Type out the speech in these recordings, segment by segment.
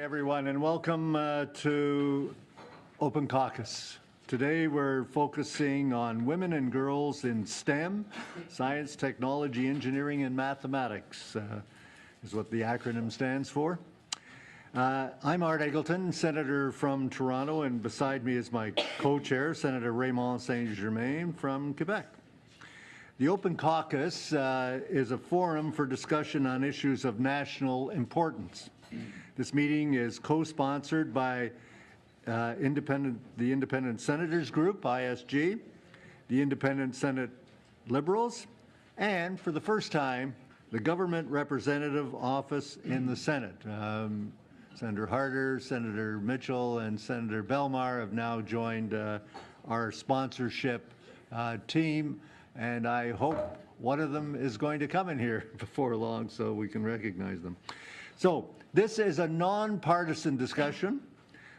everyone, and welcome to Open Caucus. Today we're focusing on women and girls in STEM, science, technology, engineering, and mathematics, is what the acronym stands for. I'm Art Eggleton, Senator from Toronto, and beside me is my co-chair, Senator Raymond Saint-Germain from Quebec. The Open Caucus is a forum for discussion on issues of national importance. This meeting is co-sponsored by the Independent Senators Group, ISG, the Independent Senate Liberals, and for the first time, the Government Representative Office in the Senate. Senator Harder, Senator Mitchell, and Senator Belmar have now joined our sponsorship team, and I hope one of them is going to come in here before long so we can recognize them. So this is a non-partisan discussion,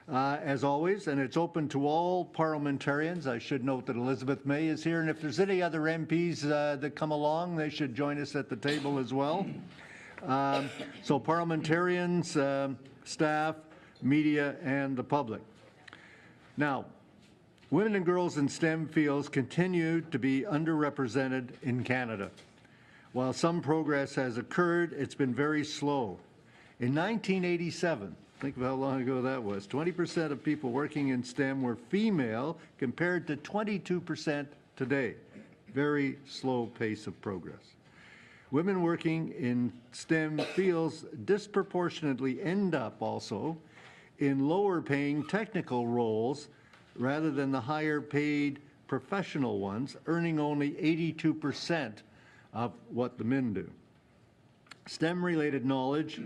as always, and it's open to all parliamentarians. I should note that Elizabeth May is here, and if there's any other MPs that come along, they should join us at the table as well. So parliamentarians, staff, media, and the public. Now, women and girls in STEM fields continue to be underrepresented in Canada. While some progress has occurred, it's been very slow. In 1987, think of how long ago that was, 20% of people working in STEM were female compared to 22% today. Very slow pace of progress. Women working in STEM fields disproportionately end up also in lower paying technical roles rather than the higher paid professional ones, earning only 82% of what the men do. STEM-related knowledge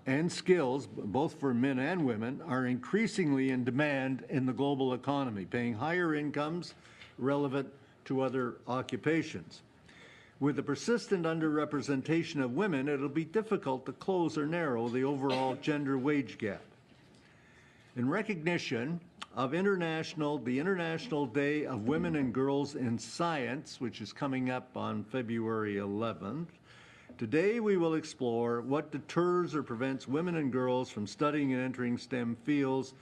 and skills, both for men and women, are increasingly in demand in the global economy, paying higher incomes relevant to other occupations. With the persistent underrepresentation of women, it'll be difficult to close or narrow the overall gender wage gap. In recognition of the International Day of Women and Girls in Science, which is coming up on February 11th, today we will explore what deters or prevents women and girls from studying and entering STEM fields,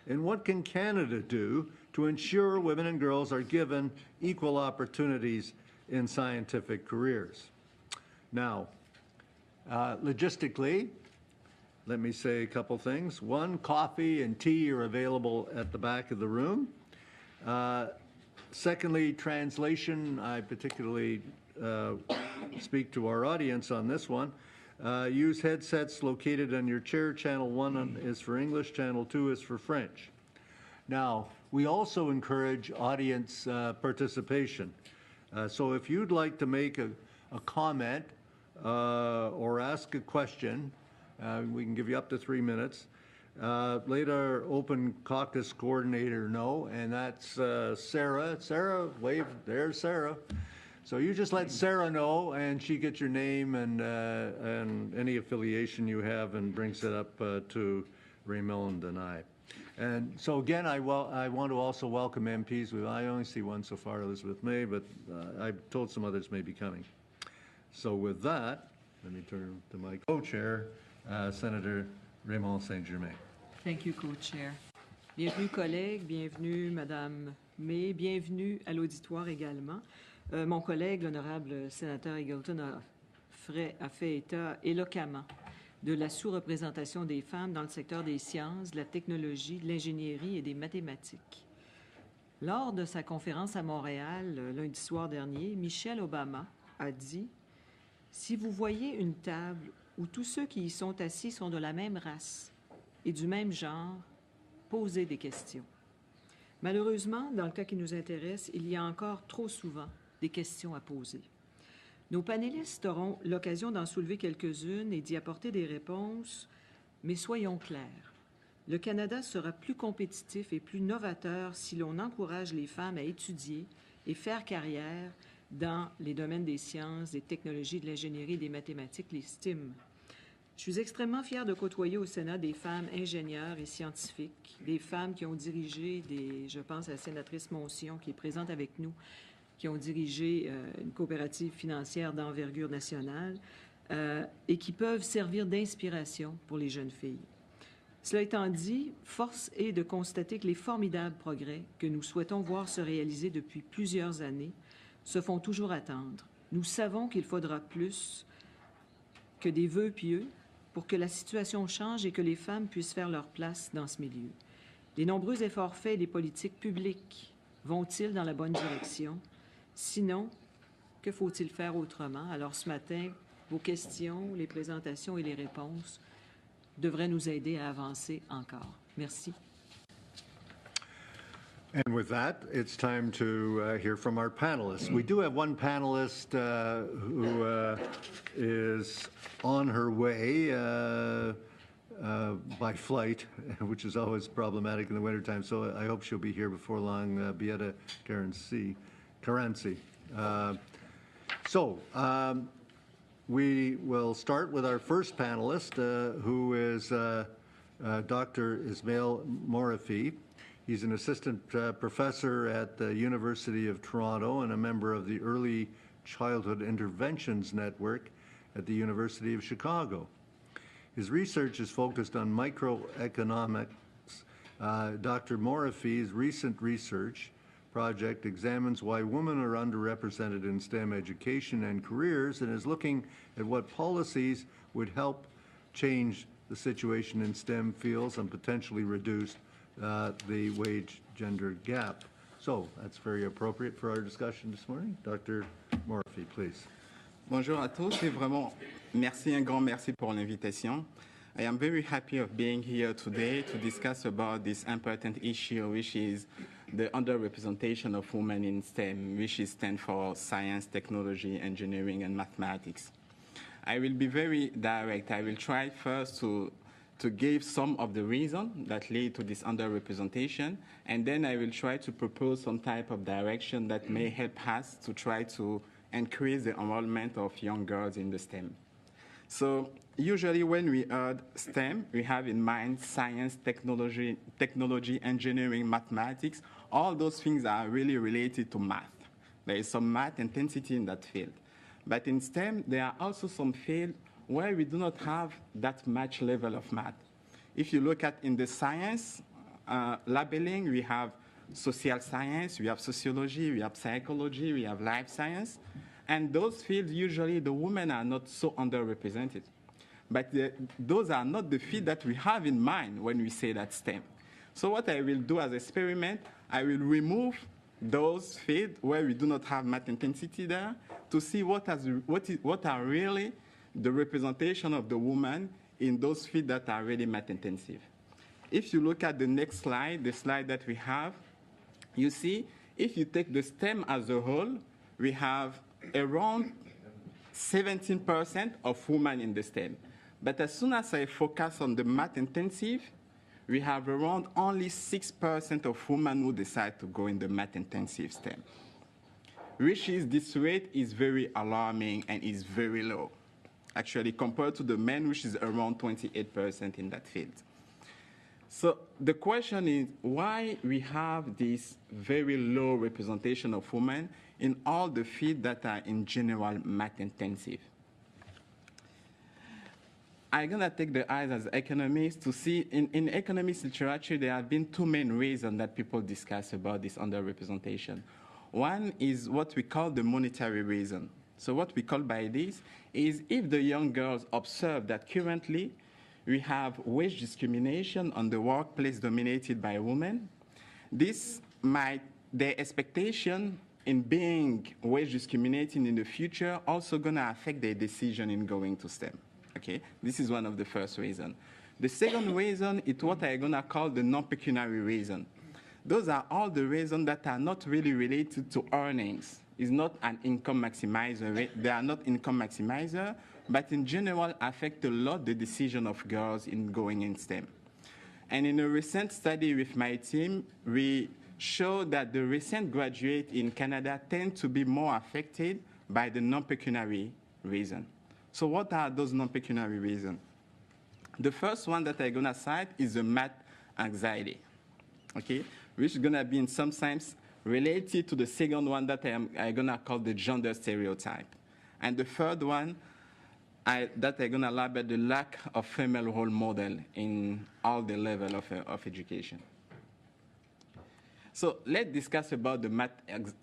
and what can Canada do to ensure women and girls are given equal opportunities in scientific careers. Now, logistically, let me say a couple things. One, coffee and tea are available at the back of the room. Secondly, translation. I particularly speak to our audience on this one. Use headsets located on your chair. Channel 1 is for English, Channel 2 is for French. Now, we also encourage audience participation. So if you'd like to make a comment or ask a question, we can give you up to 3 minutes. Let our Open Caucus coordinator know, and that's Sarah. Sarah, wave. There's Sarah. So you just let Sarah know, and she gets your name and any affiliation you have, and brings it up to Raymond and I. And so again, I want to also welcome MPs. I only see one so far, Elizabeth May, but I've told some others may be coming. So with that, let me turn to my co-chair, Senator Raymond Saint-Germain. Thank you, co-chair. Bienvenue, collègues. Bienvenue, Madame May. Bienvenue à l'auditoire également. Mon collègue, l'honorable sénateur Eggleton, a fait état éloquemment de la sous-représentation des femmes dans le secteur des sciences, de la technologie, de l'ingénierie et des mathématiques. Lors de sa conférence à Montréal, lundi soir dernier, Michelle Obama a dit « Si vous voyez une table où tous ceux qui y sont assis sont de la même race et du même genre, posez des questions. » Malheureusement, dans le cas qui nous intéresse, il y a encore trop souvent des questions à poser. Nos panélistes auront l'occasion d'en soulever quelques-unes et d'y apporter des réponses, mais soyons clairs. Le Canada sera plus compétitif et plus novateur si l'on encourage les femmes à étudier et faire carrière dans les domaines des sciences, des technologies, de l'ingénierie et des mathématiques, les STEM. Je suis extrêmement fière de côtoyer au Sénat des femmes ingénieures et scientifiques, des femmes qui ont dirigé je pense à la sénatrice Moncion qui est présente avec nous, qui ont dirigé une coopérative financière d'envergure nationale et qui peuvent servir d'inspiration pour les jeunes filles. Cela étant dit, force est de constater que les formidables progrès que nous souhaitons voir se réaliser depuis plusieurs années se font toujours attendre. Nous savons qu'il faudra plus que des vœux pieux pour que la situation change et que les femmes puissent faire leur place dans ce milieu. Les nombreux efforts faits et les politiques publiques vont-ils dans la bonne direction? Sinon, que faut-il faire autrement? Alors ce matin, vos questions, les présentations et les réponses devraient nous aider à avancer encore. Merci. And with that, it's time to hear from our panelists. We do have one panelist who is on her way by flight, which is always problematic in the wintertime, so I hope she'll be here before long, Beata Caranci. We will start with our first panelist, who is Dr. Ismail Morafi. He's an assistant professor at the University of Toronto and a member of the Early Childhood Interventions Network at the University of Chicago. His research is focused on microeconomics. Dr. Morafi's recent research project examines why women are underrepresented in STEM education and careers and is looking at what policies would help change the situation in STEM fields and potentially reduce the wage-gender gap. So that's very appropriate for our discussion this morning. Dr. Morafi, please. Bonjour à tous et vraiment merci, un grand merci pour l'invitation. I am very happy of being here today to discuss about this important issue, which is the underrepresentation of women in STEM, which stands for science, technology, engineering, and mathematics. I will be very direct. I will try first to give some of the reasons that lead to this underrepresentation, and then I will try to propose some type of direction that may help us to try to increase the enrollment of young girls in the STEM. So usually when we heard STEM, we have in mind science, technology, engineering, mathematics. All those things are really related to math. There is some math intensity in that field. But in STEM, there are also some fields where we do not have that much level of math. If you look at in the science labeling, we have social science, we have sociology, we have psychology, we have life science. And those fields, usually the women are not so underrepresented. But those are not the fields that we have in mind when we say that STEM. So what I will do as an experiment, I will remove those fields where we do not have math intensity there to see what are really the representation of the woman in those fields that are really math intensive. If you look at the next slide, the slide that we have, you see, if you take the STEM as a whole, we have around 17% of women in the STEM. But as soon as I focus on the math intensive, we have around only 6% of women who decide to go in the math intensive STEM, which is this rate is very alarming and is very low, actually, compared to the men, which is around 28% in that field. So the question is why we have this very low representation of women in all the fields that are in general math intensive. I'm going to take the eyes as economists to see in economics literature there have been two main reasons that people discuss about this underrepresentation. One is what we call the monetary reason. So what we call by this is if the young girls observe that currently we have wage discrimination on the workplace dominated by women, their expectation in being wage discriminating in the future also going to affect their decision in going to STEM. Okay, this is one of the first reasons. The second reason is what I'm going to call the non-pecuniary reason. Those are all the reasons that are not really related to earnings. It's not an income maximizer. They are not income maximizer, but in general affect a lot the decision of girls in going in STEM. And in a recent study with my team, we showed that the recent graduates in Canada tend to be more affected by the non-pecuniary reason. So what are those non-pecuniary reasons? The first one that I'm going to cite is the math anxiety, okay, which is going to be in some sense related to the second one that I'm going to call the gender stereotype. And the third one that are going to elaborate the lack of female role model in all the level of education. So let's discuss about the math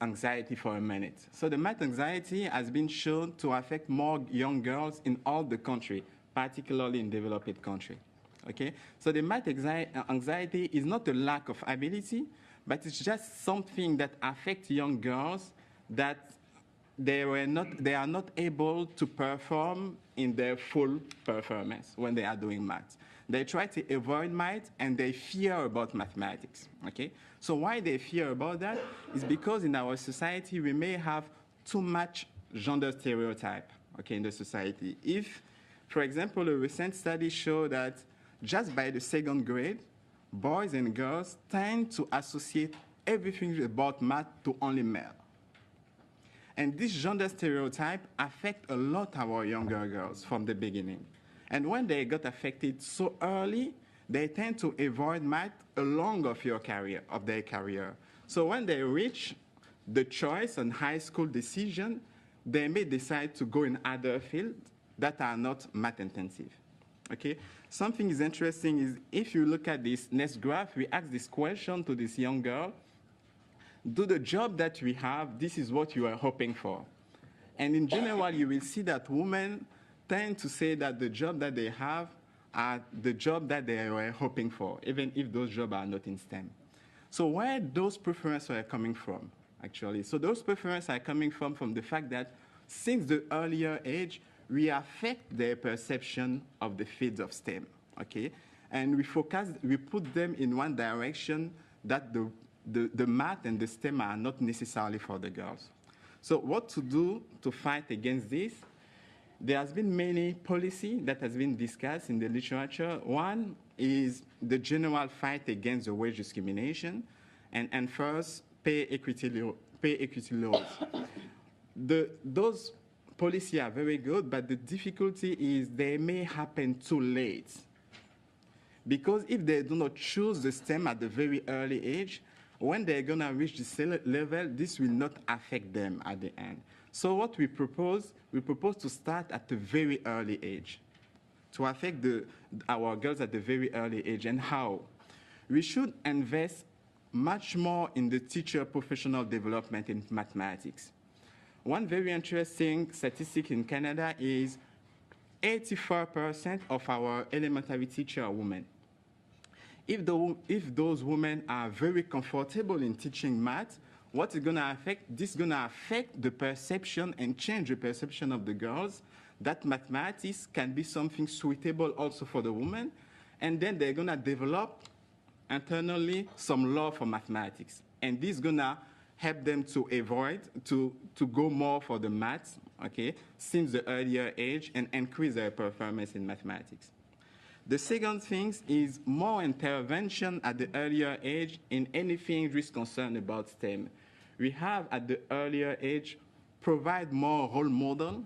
anxiety for a minute. So the math anxiety has been shown to affect more young girls in all the country, particularly in developed country. Okay? So the math anxiety is not a lack of ability, but it's just something that affects young girls that they are not able to perform in their full performance when they are doing math. They try to avoid math and they fear about mathematics. Okay? So why they fear about that is because in our society we may have too much gender stereotype, okay, in the society. If, for example, a recent study showed that just by the second grade, boys and girls tend to associate everything about math to only male. And this gender stereotype affects a lot our younger girls from the beginning. And when they got affected so early, they tend to avoid math along of their career. So when they reach the choice on high school decision, they may decide to go in other fields that are not math intensive. Okay? Something is interesting is if you look at this next graph, we ask this question to this young girl, do the job that we have, this is what you are hoping for. And in general, you will see that women tend to say that the job that they have are the job that they were hoping for, even if those jobs are not in STEM. So where those preferences are coming from, actually? So those preferences are coming from the fact that since the earlier age, we affect their perception of the fields of STEM, okay? And we put them in one direction that the math and the STEM are not necessarily for the girls. So what to do to fight against this? There has been many policy that has been discussed in the literature. One is the general fight against the wage discrimination, and first, pay equity laws. Those policies are very good, but the difficulty is they may happen too late. Because if they do not choose the STEM at the very early age, when they're going to reach this level, this will not affect them at the end. So what we propose to start at the very early age, to affect our girls at the very early age. And how? We should invest much more in the teacher professional development in mathematics. One very interesting statistic in Canada is 84% of our elementary teachers are women. If those women are very comfortable in teaching math, what is going to affect? This is going to affect the perception and change the perception of the girls that mathematics can be something suitable also for the women. And then they're going to develop internally some love for mathematics. And this is going to help them to avoid, to go more for the maths, okay, since the earlier age and increase their performance in mathematics. The second thing is more intervention at the earlier age in anything which is concerned about STEM. We have at the earlier age provide more role model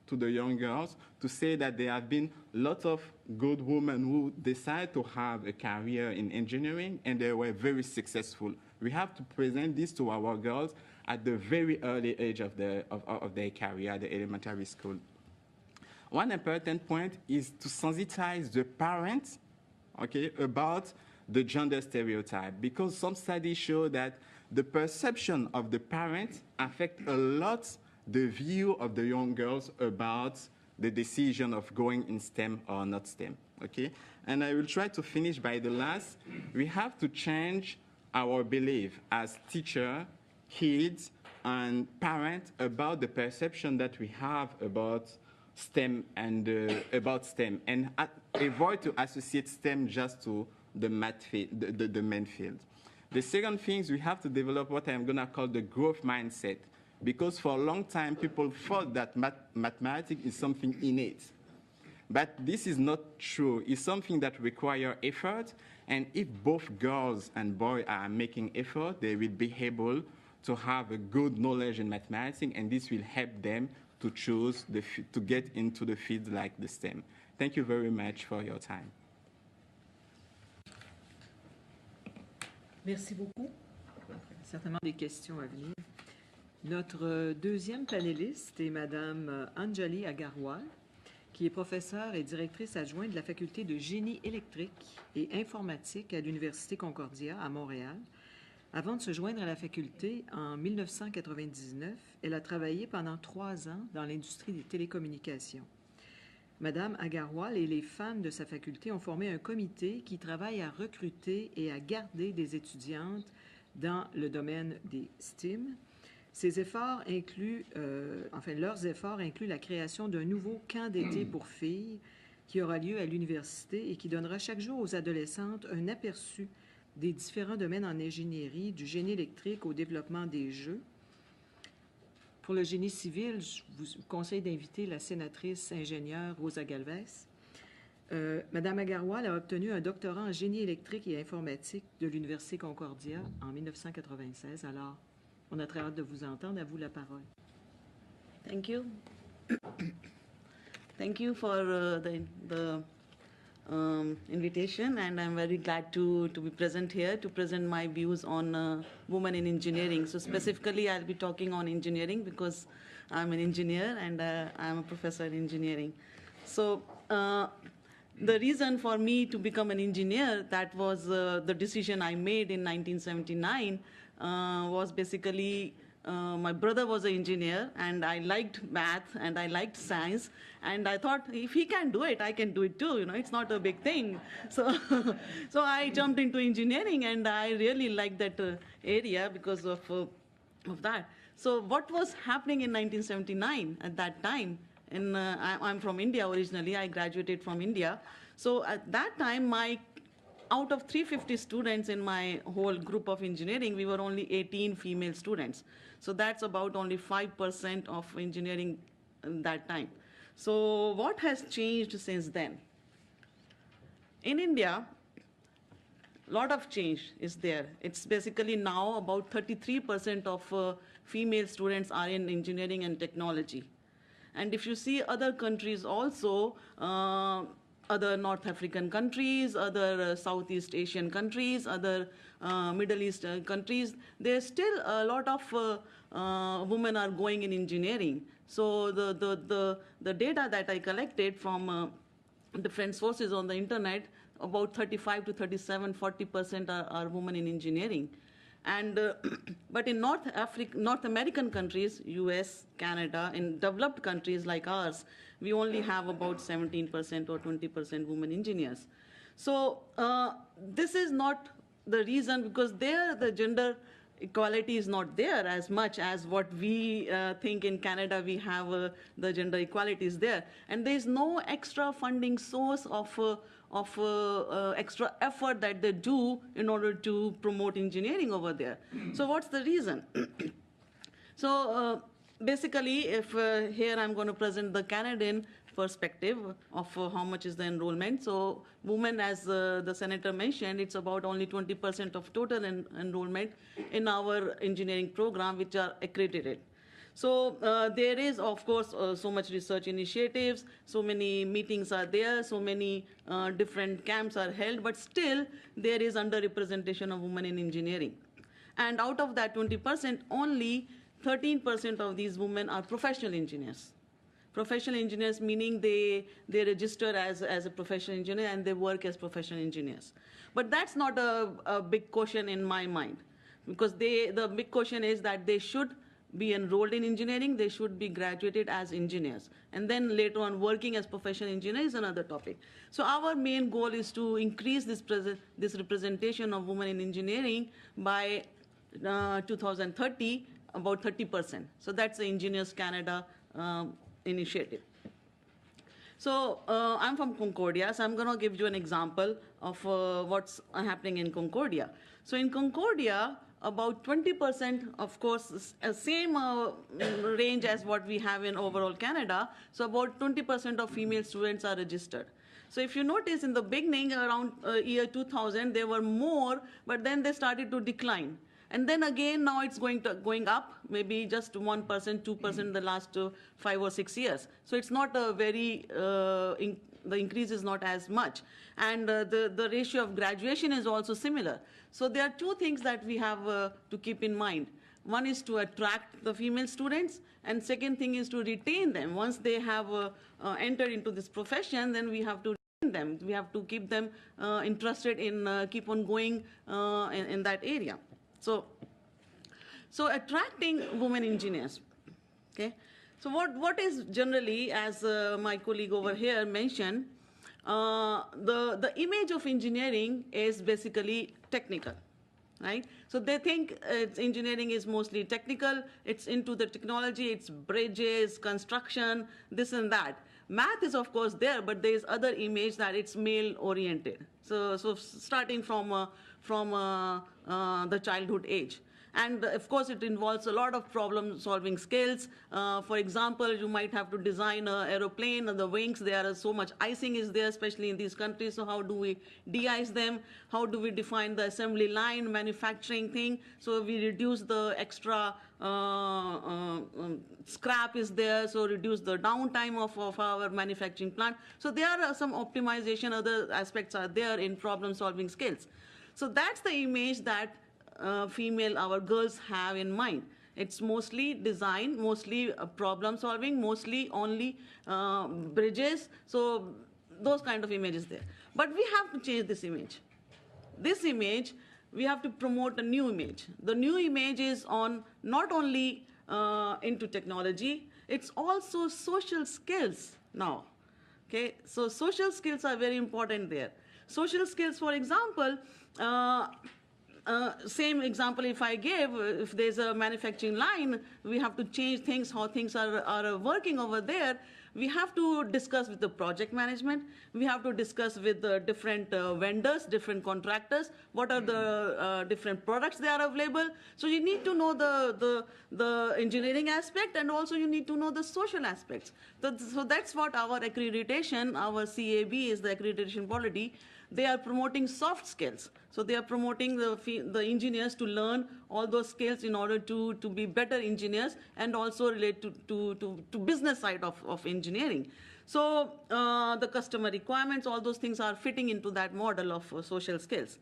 to the young girls to say that there have been lots of good women who decide to have a career in engineering and they were very successful. We have to present this to our girls at the very early age of their career at the elementary school. One important point is to sensitize the parents, okay, about the gender stereotype, because some studies show that the perception of the parents affects a lot the view of the young girls about the decision of going in STEM or not STEM, okay? And I will try to finish by the last. We have to change our belief as teachers, kids, and parents about the perception that we have about STEM and avoid to associate STEM just to the math field, the main field. The second thing is we have to develop what I'm going to call the growth mindset, because for a long time people thought that mathematics is something innate. But this is not true. It's something that requires effort, and if both girls and boys are making effort, they will be able to have a good knowledge in mathematics, and this will help them to choose, to get into the field like the STEM. Thank you very much for your time. Merci beaucoup. Certainement des questions à venir. Notre deuxième panéliste est Madame Anjali Agarwal, qui est professeure et directrice adjointe de la faculté de génie électrique et informatique à l'Université Concordia à Montréal. Avant de se joindre à la faculté en 1999, elle a travaillé pendant 3 ans dans l'industrie des télécommunications. Madame Agarwal et les femmes de sa faculté ont formé un comité qui travaille à recruter et à garder des étudiantes dans le domaine des STEM. Leurs efforts incluent la création d'un nouveau camp d'été pour filles qui aura lieu à l'université et qui donnera chaque jour aux adolescentes un aperçu des différents domaines en ingénierie, du génie électrique au développement des jeux. Pour le génie civil, je vous conseille d'inviter la sénatrice ingénieure Rosa Galvez. Madame Agarwal a obtenu un doctorat en génie électrique et informatique de l'Université Concordia en 1996. Alors, on a très hâte de vous entendre. À vous la parole. Thank you. Thank you for the invitation, and I'm very glad to be present here to present my views on women in engineering. So specifically, I'll be talking on engineering because I'm an engineer and I'm a professor in engineering. So the reason for me to become an engineer, that was the decision I made in 1979, was basically my brother was an engineer, and I liked math and I liked science, and I thought if he can do it, I can do it too. You know, it's not a big thing. So, so I jumped into engineering, and I really liked that area because of that. So what was happening in 1979 at that time? And I'm from India originally. I graduated from India. So at that time, out of 350 students in my whole group of engineering, we were only 18 female students. So that's about only 5% of engineering in that time. So what has changed since then? In India, a lot of change is there. It's basically now about 33% of female students are in engineering and technology. And if you see other countries also, other North African countries, other Southeast Asian countries, other Middle East countries, there's still a lot of women are going in engineering. So the data that I collected from different sources on the internet, about 35 to 37, 40% are women in engineering. And but in North American countries, US, Canada, in developed countries like ours, we only have about 17% or 20% women engineers. So this is not the reason, because there the gender equality is not there as much as what we think in Canada we have the gender equality is there. And there is no extra funding source of extra effort that they do in order to promote engineering over there. So what's the reason? So basically, if here I'm going to present the Canadian perspective of how much is the enrollment. So women, as the senator mentioned, it's about only 20% of total enrollment in our engineering program, which are accredited. So there is, of course, so much research initiatives, so many meetings are there, so many different camps are held, but still there is underrepresentation of women in engineering. And out of that 20%, only 13% of these women are professional engineers. Professional engineers meaning they register as a professional engineer and they work as professional engineers. But that's not a big question in my mind, because the big question is that they should be enrolled in engineering, they should be graduated as engineers. And then later on, working as professional engineers is another topic. So our main goal is to increase this representation of women in engineering by 2030, about 30%. So that's the Engineers Canada initiative. So I'm from Concordia, so I'm going to give you an example of what's happening in Concordia. So in Concordia, about 20%, of course, same range as what we have in overall Canada. So about 20% of female students are registered. So if you notice, in the beginning, around year 2000, there were more, but then they started to decline. And then again, now it's going up, maybe just 1%, 2% in the last 5 or 6 years. So it's not a very, the increase is not as much. And the ratio of graduation is also similar. So there are two things that we have to keep in mind. One is to attract the female students, and second thing is to retain them. Once they have entered into this profession, then we have to retain them. We have to keep them interested in keep on going in that area. So attracting women engineers. Okay. So what is generally, as my colleague over here mentioned, the image of engineering is basically technical, right? So they think engineering is mostly technical. It's into the technology. It's bridges, construction, this and that. Math is of course there, but there is other image that it's male-oriented. So starting from the childhood age. And of course, it involves a lot of problem-solving skills. For example, you might have to design an aeroplane, and the wings, there are so much icing is there, especially in these countries. So how do we de-ice them? How do we define the assembly line, manufacturing thing? So we reduce the extra scrap is there, so reduce the downtime of our manufacturing plant. So there are some optimization, other aspects are there in problem-solving skills. So that's the image that our girls have in mind. It's mostly design, mostly problem solving, mostly only bridges. So those kind of images there. But we have to change this image. This image, we have to promote a new image. The new image is on not only into technology, it's also social skills now. Okay, so social skills are very important there. Social skills, for example, same example if I gave, if there's a manufacturing line, we have to change things, how things are working over there. We have to discuss with the project management. We have to discuss with the different vendors, different contractors, what are the different products that are available. So you need to know the engineering aspect, and also you need to know the social aspects. So that's what our accreditation, our CAB is the accreditation body. They are promoting soft skills. So they are promoting the engineers to learn all those skills in order to be better engineers, and also relate to business side of engineering. So the customer requirements, all those things are fitting into that model of social skills.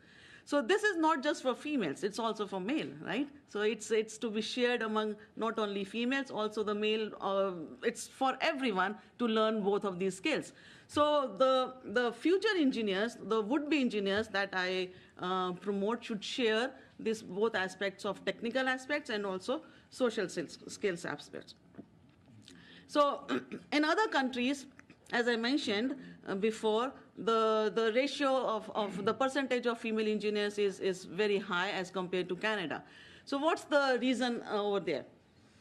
So this is not just for females, it's also for male, right? So it's to be shared among not only females, also the male, it's for everyone to learn both of these skills. So the future engineers, the would-be engineers that I promote should share this both aspects of technical aspects and also social skills aspects. So in other countries, as I mentioned before, the ratio of the percentage of female engineers is very high as compared to Canada. So what's the reason over there?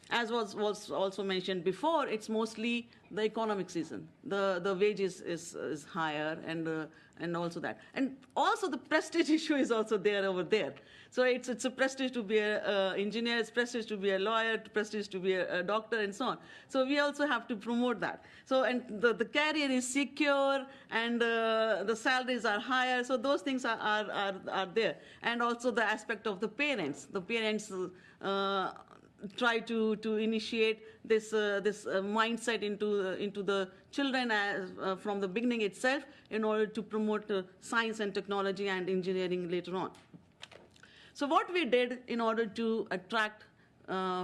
As was also mentioned before, it's mostly the economic season. The wages is higher, and also that. And also the prestige issue is also there over there. So it's a prestige to be an engineer, it's prestige to be a lawyer, prestige to be a doctor, and so on. So we also have to promote that. So, and the career is secure, and the salaries are higher. So those things are there. And also the aspect of the parents. The parents try to initiate this mindset into the children from the beginning itself, in order to promote science and technology and engineering later on. So what we did in order to attract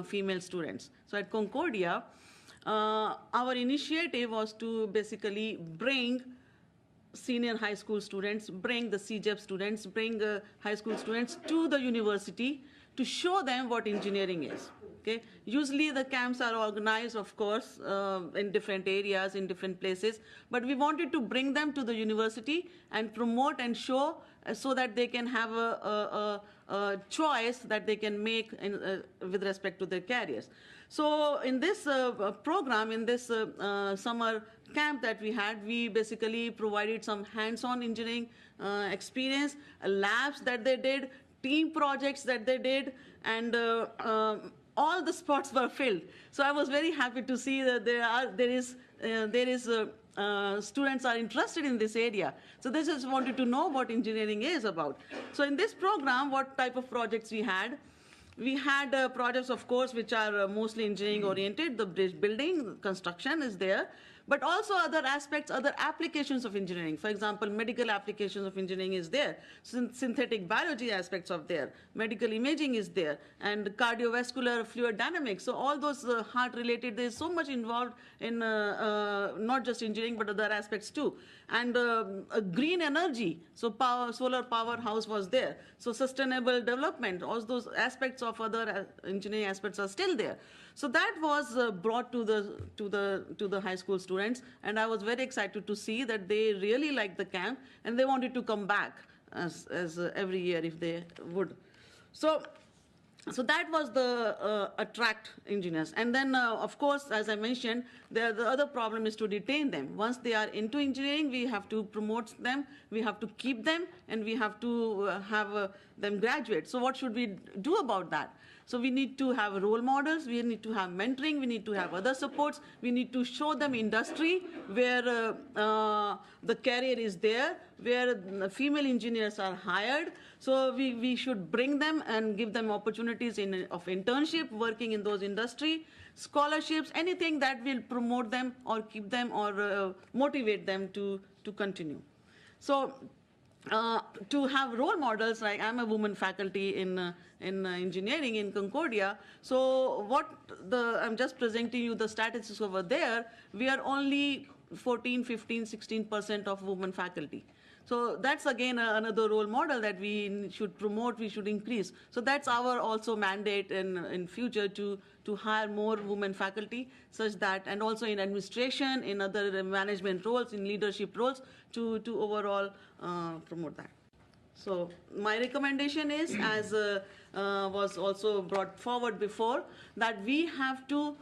female students. So at Concordia, our initiative was to basically bring senior high school students, bring the CJEP students, bring high school students to the university to show them what engineering is. Okay? Usually the camps are organized, of course, in different areas, in different places, but we wanted to bring them to the university and promote and show, so that they can have a choice that they can make with respect to their careers. So in this program, in this summer camp that we had, we basically provided some hands-on engineering experience, labs that they did, team projects that they did, and all the spots were filled. So I was very happy to see that students are interested in this area. So they just wanted to know what engineering is about. So in this program, what type of projects we had? We had projects, of course, which are mostly engineering oriented. The bridge building, construction is there. but also other aspects, other applications of engineering. For example, medical applications of engineering is there, synthetic biology aspects of there, medical imaging is there, and cardiovascular fluid dynamics. So all those heart-related, there's so much involved in not just engineering, but other aspects too. And green energy, so solar powerhouse was there. So sustainable development, all those aspects of other engineering aspects are still there. So that was brought to the high school students, and I was very excited to see that they really liked the camp, and they wanted to come back as every year if they would. So that was the attract engineers. And then, of course, as I mentioned, the other problem is to retain them. Once they are into engineering, we have to promote them, we have to keep them, and we have to have them graduate. So what should we do about that? So we need to have role models, we need to have mentoring, we need to have other supports, we need to show them industry where the career is there, where female engineers are hired. So we should bring them and give them opportunities of internship, working in those industry, scholarships, anything that will promote them or keep them or motivate them to continue. So to have role models, like I'm a woman faculty in engineering in Concordia. So I'm just presenting you the statistics over there. We are only 14, 15, 16% of women faculty. So that's again another role model that we should promote, we should increase. So that's our also mandate in future to hire more women faculty such that, and also in administration, in other management roles, in leadership roles, to overall promote that. So my recommendation is, as was also brought forward before, that we have to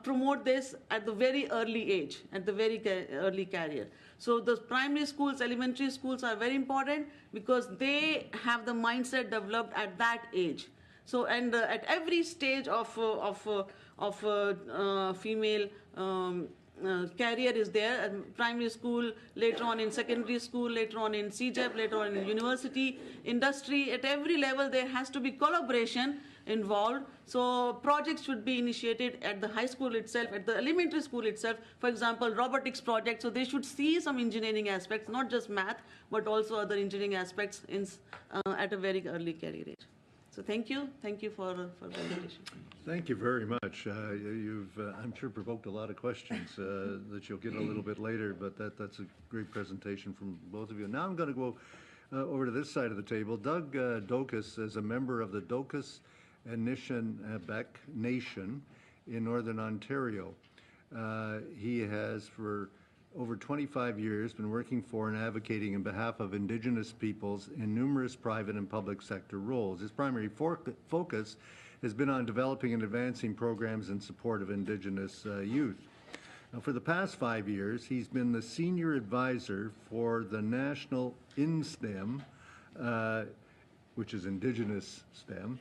promote this at the very early age, at the very early career. So the primary schools, elementary schools are very important because they have the mindset developed at that age. So, and at every stage of female career is there, at primary school, later on in secondary school, later on in CJEP, later on in university, industry, at every level there has to be collaboration involved. So projects should be initiated at the high school itself, at the elementary school itself. For example, robotics project, so they should see some engineering aspects, not just math, but also other engineering aspects at a very early career age. So thank you for the invitation. Thank you very much. You've, I'm sure, provoked a lot of questions that you'll get a little bit later, but that's a great presentation from both of you. Now I'm going to go over to this side of the table. Doug Caucus is a member of the Caucus Anishinaabe Nation in Northern Ontario. He has, for over 25 years, been working for and advocating on behalf of Indigenous peoples in numerous private and public sector roles. His primary focus has been on developing and advancing programs in support of Indigenous youth. Now, for the past 5 years, he's been the senior advisor for the National InSTEM, which is Indigenous STEM,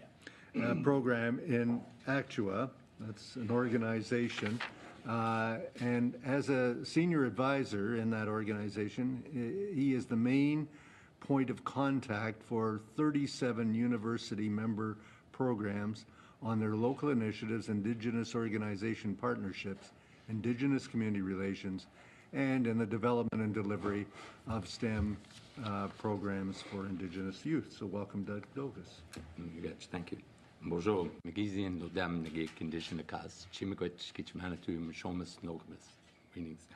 program in Actua. That's an organization. And as a senior advisor in that organization, he is the main point of contact for 37 university member programs on their local initiatives, Indigenous organization partnerships, Indigenous community relations, and in the development and delivery of STEM programs for Indigenous youth. So welcome, Doug Caucus. Thank you. Bonjour, Megizian Lodam Nagik Condition of Cas, Chimiquet, Skitchmanitou, Mishomas, Nogamis. Greetings.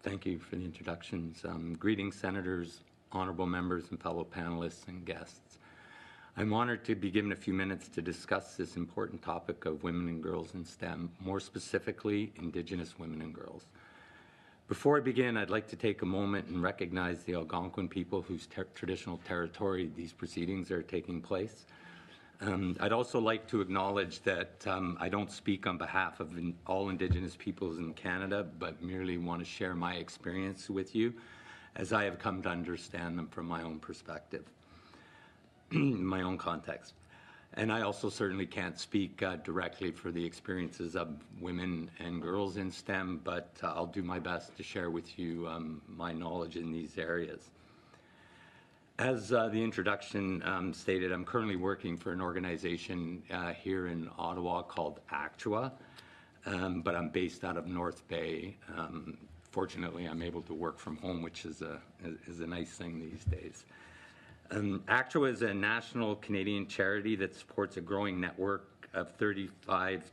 Thank you for the introductions. Greetings, senators, honorable members, and fellow panelists and guests. I'm honored to be given a few minutes to discuss this important topic of women and girls in STEM, more specifically, Indigenous women and girls. Before I begin, I'd like to take a moment and recognize the Algonquin people whose traditional territory these proceedings are taking place. I'd also like to acknowledge that I don't speak on behalf of all Indigenous peoples in Canada, but merely want to share my experience with you as I have come to understand them from my own perspective, my own context. And I also certainly can't speak directly for the experiences of women and girls in STEM, but I'll do my best to share with you my knowledge in these areas. As the introduction stated, I'm currently working for an organization here in Ottawa called Actua, but I'm based out of North Bay, fortunately, I'm able to work from home, which is a nice thing these days. ACTRA is a national Canadian charity that supports a growing network of 35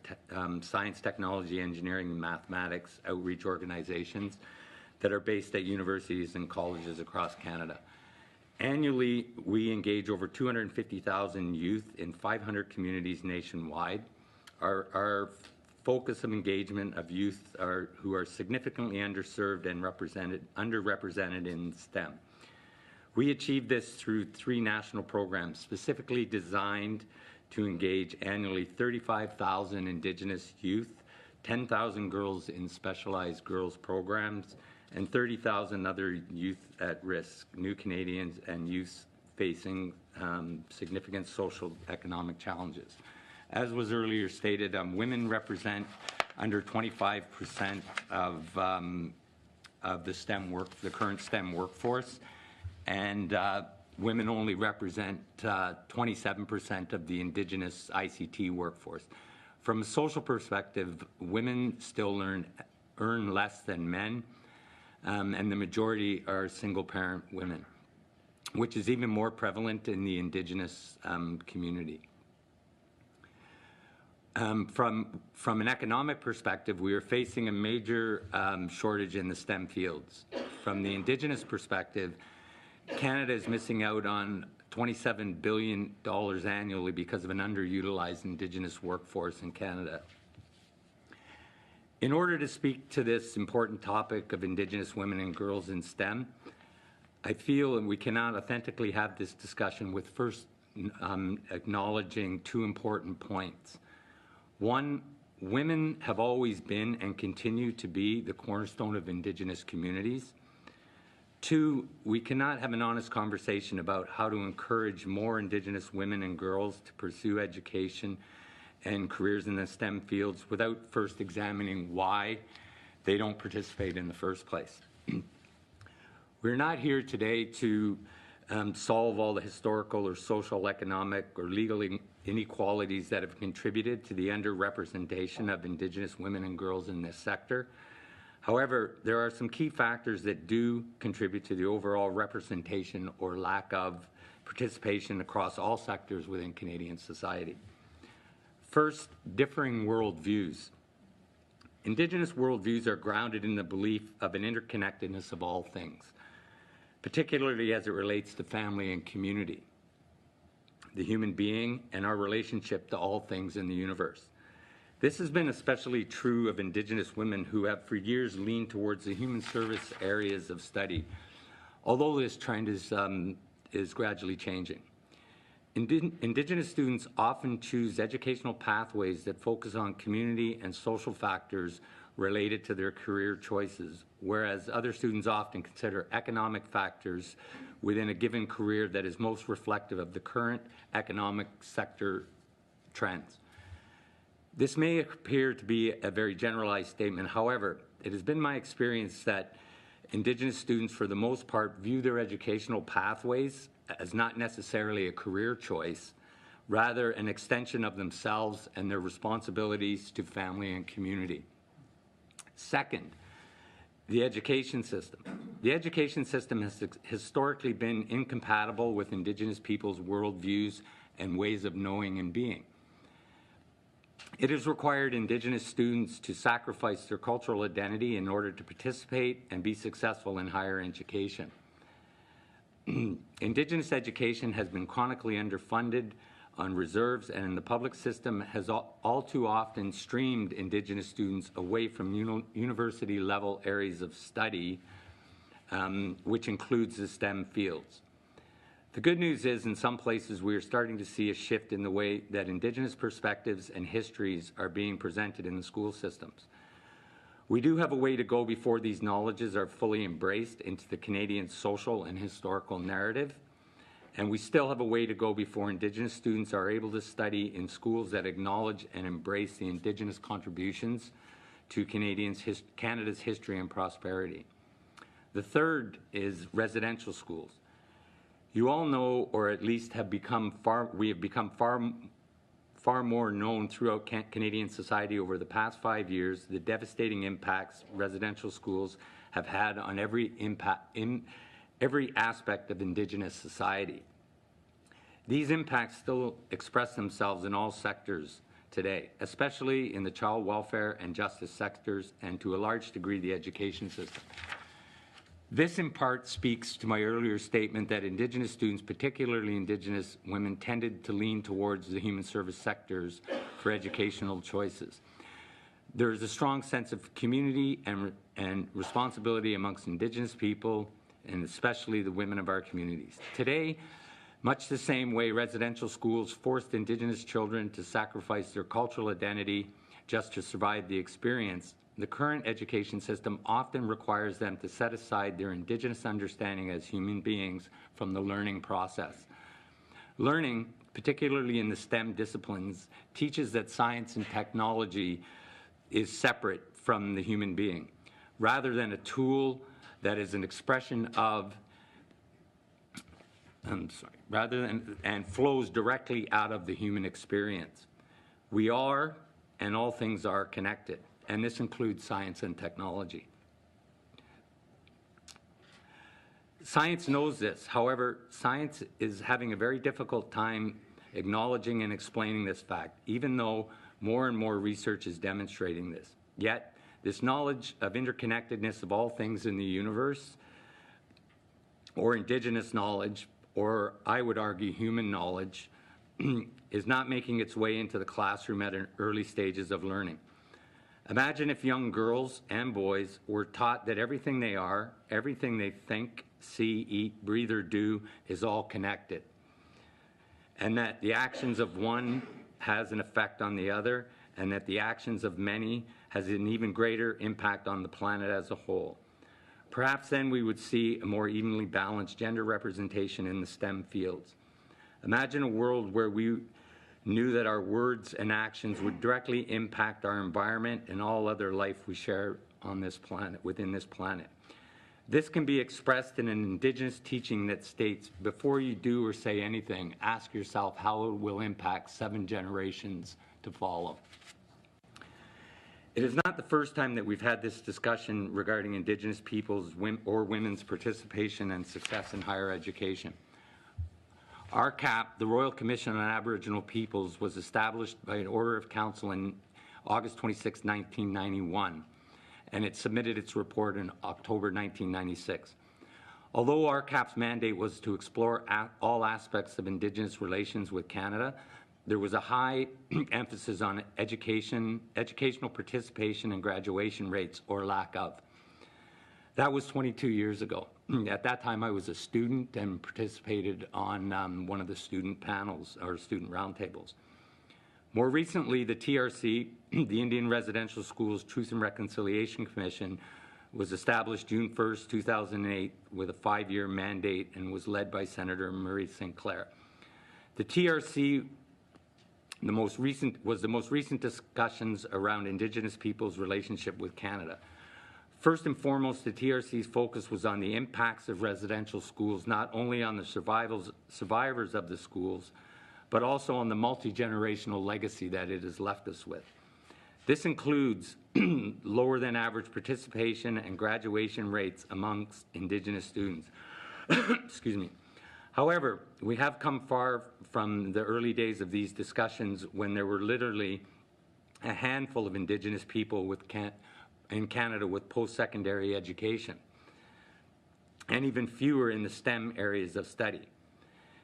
science, technology, engineering, and mathematics outreach organizations that are based at universities and colleges across Canada. Annually, we engage over 250,000 youth in 500 communities nationwide. Our focus of engagement of youth who are significantly underserved and underrepresented in STEM. We achieve this through 3 national programs specifically designed to engage annually 35,000 Indigenous youth, 10,000 girls in specialized girls programs, and 30,000 other youth at risk, new Canadians and youth facing significant social economic challenges. As was earlier stated, women represent under 25% of the current STEM workforce, and women only represent 27% of the Indigenous ICT workforce. From a social perspective, women still earn less than men, and the majority are single-parent women, which is even more prevalent in the Indigenous community. From an economic perspective, we are facing a major shortage in the STEM fields. From the Indigenous perspective, Canada is missing out on $27 billion annually because of an underutilized Indigenous workforce in Canada. In order to speak to this important topic of Indigenous women and girls in STEM, I feel that we cannot authentically have this discussion with first acknowledging 2 important points. One, women have always been and continue to be the cornerstone of Indigenous communities. 2, we cannot have an honest conversation about how to encourage more Indigenous women and girls to pursue education and careers in the STEM fields without first examining why they don't participate in the first place. We're not here today to solve all the historical or social, economic, or legal inequalities that have contributed to the underrepresentation of Indigenous women and girls in this sector. However, there are some key factors that do contribute to the overall representation or lack of participation across all sectors within Canadian society. First, differing worldviews. Indigenous worldviews are grounded in the belief of an interconnectedness of all things, particularly as it relates to family and community, the human being, and our relationship to all things in the universe. This has been especially true of Indigenous women who have for years leaned towards the human service areas of study, although this trend is gradually changing. Indigenous students often choose educational pathways that focus on community and social factors related to their career choices, whereas other students often consider economic factors within a given career that is most reflective of the current economic sector trends. This may appear to be a very generalized statement. However, it has been my experience that Indigenous students, for the most part, view their educational pathways as not necessarily a career choice, rather an extension of themselves and their responsibilities to family and community. Second, the education system. The education system has historically been incompatible with Indigenous peoples' worldviews and ways of knowing and being. It has required Indigenous students to sacrifice their cultural identity in order to participate and be successful in higher education. Indigenous education has been chronically underfunded on reserves, and the public system has all too often streamed Indigenous students away from university-level areas of study, which includes the STEM fields. The good news is, in some places, we are starting to see a shift in the way that Indigenous perspectives and histories are being presented in the school systems. We do have a way to go before these knowledges are fully embraced into the Canadian social and historical narrative, and we still have a way to go before Indigenous students are able to study in schools that acknowledge and embrace the Indigenous contributions to Canada's history and prosperity. The third is residential schools. You all know, or at least have become we have become far more known throughout Canadian society over the past 5 years, the devastating impacts residential schools have had on every aspect of Indigenous society. These impacts still express themselves in all sectors today, especially in the child welfare and justice sectors, and to a large degree, the education system. This in part speaks to my earlier statement that Indigenous students, particularly Indigenous women, tended to lean towards the human service sectors for educational choices. There is a strong sense of community and responsibility amongst Indigenous people, and especially the women of our communities. Today, much the same way residential schools forced Indigenous children to sacrifice their cultural identity just to survive the experience, the current education system often requires them to set aside their Indigenous understanding as human beings from the learning process. Learning, particularly in the STEM disciplines, teaches that science and technology is separate from the human being, rather than a tool that is an expression of, and flows directly out of the human experience. We are, and all things are connected, and this includes science and technology. Science knows this. However, science is having a very difficult time acknowledging and explaining this fact, even though more and more research is demonstrating this. Yet, this knowledge of interconnectedness of all things in the universe, or Indigenous knowledge, or I would argue human knowledge, is not making its way into the classroom at early stages of learning. Imagine if young girls and boys were taught that everything they are, everything they think, see, eat, breathe, or do is all connected, and that the actions of one has an effect on the other, and that the actions of many has an even greater impact on the planet as a whole. Perhaps then we would see a more evenly balanced gender representation in the STEM fields. Imagine a world where we knew that our words and actions would directly impact our environment and all other life we share on this planet, within this planet. This can be expressed in an Indigenous teaching that states, before you do or say anything, ask yourself how it will impact 7 generations to follow. It is not the first time that we've had this discussion regarding Indigenous peoples or women's participation and success in higher education. RCAP, the Royal Commission on Aboriginal Peoples, was established by an Order of Council in August 26, 1991, and it submitted its report in October 1996. Although RCAP's mandate was to explore all aspects of Indigenous relations with Canada, there was a high emphasis on educational participation and graduation rates, or lack of. That was 22 years ago. At that time, I was a student and participated on one of the student panels or student roundtables. More recently, the TRC, the Indian Residential Schools Truth and Reconciliation Commission, was established June 1st, 2008, with a 5-year mandate and was led by Senator Murray Sinclair. The TRC was the most recent discussions around Indigenous peoples' relationship with Canada. First and foremost, the TRC's focus was on the impacts of residential schools, not only on the survivors of the schools, but also on the multi-generational legacy that it has left us with. This includes lower than average participation and graduation rates amongst Indigenous students. Excuse me. However, we have come far from the early days of these discussions when there were literally a handful of Indigenous people in Canada with post-secondary education, and even fewer in the STEM areas of study.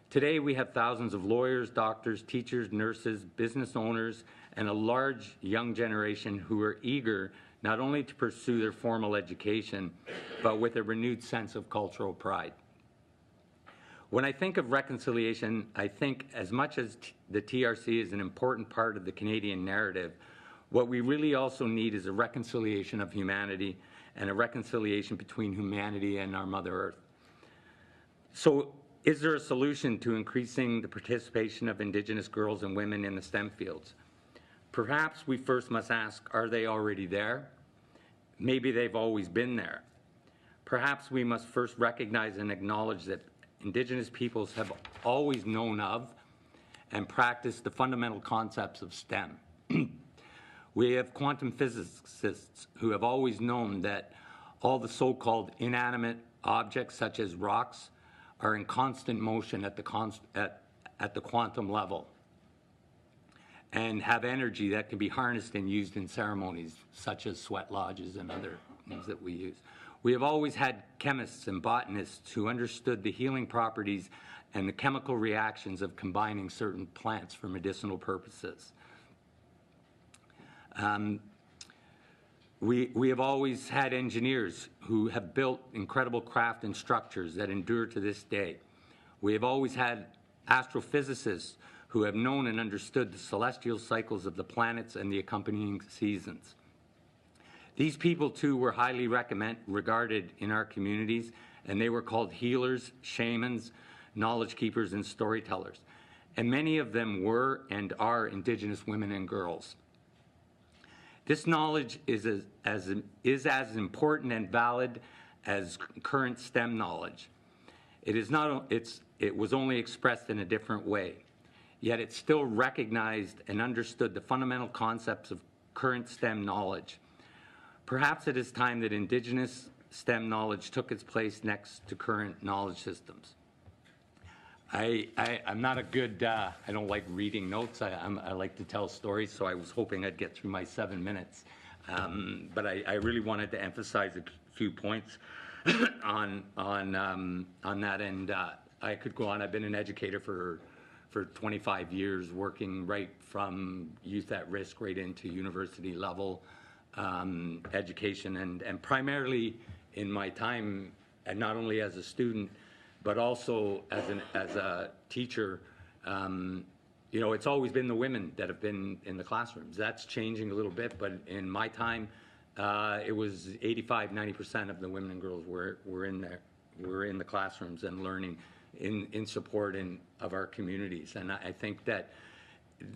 Today, we have thousands of lawyers, doctors, teachers, nurses, business owners, and a large young generation who are eager not only to pursue their formal education, but with a renewed sense of cultural pride. When I think of reconciliation, I think as much as the TRC is an important part of the Canadian narrative, what we really also need is a reconciliation of humanity and a reconciliation between humanity and our Mother Earth. So, is there a solution to increasing the participation of Indigenous girls and women in the STEM fields? Perhaps we first must ask, are they already there? Maybe they've always been there. Perhaps we must first recognize and acknowledge that Indigenous peoples have always known of and practice the fundamental concepts of STEM. We have quantum physicists who have always known that all the so-called inanimate objects, such as rocks, are in constant motion at the quantum level and have energy that can be harnessed and used in ceremonies, such as sweat lodges and other things that we use. We have always had chemists and botanists who understood the healing properties and the chemical reactions of combining certain plants for medicinal purposes. We have always had engineers who have built incredible craft and structures that endure to this day. We have always had astrophysicists who have known and understood the celestial cycles of the planets and the accompanying seasons. These people, too, were highly regarded in our communities, and they were called healers, shamans, knowledge keepers, and storytellers. And many of them were and are Indigenous women and girls. This knowledge is as important and valid as current STEM knowledge. It was only expressed in a different way, yet it still recognized and understood the fundamental concepts of current STEM knowledge. Perhaps it is time that Indigenous STEM knowledge took its place next to current knowledge systems. I'm not a good, I don't like reading notes. I like to tell stories, so I was hoping I'd get through my 7 minutes. But I really wanted to emphasize a few points on that, and I could go on. I've been an educator for 25 years, working right from youth at risk right into university level education, and primarily in my time, and not only as a student, but also as a teacher. You know, it's always been the women that have been in the classrooms. That's changing a little bit, but in my time, it was 85–90% of the women and girls were in there. We're in the classrooms and learning in support of our communities, and I think that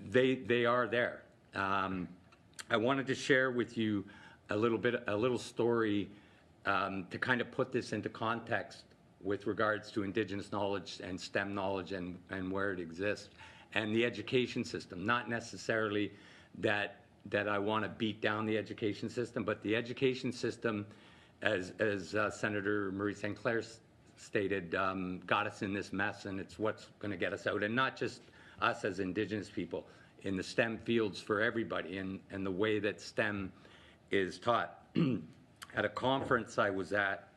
they are there. I wanted to share with you a little story to kind of put this into context with regards to Indigenous knowledge and STEM knowledge and where it exists, and the education system. Not necessarily that I want to beat down the education system, but the education system, as Senator Marie St. Clair stated, got us in this mess, and it's what's going to get us out. And not just us as Indigenous people, in the STEM fields for everybody, and the way that STEM is taught. At a conference I was at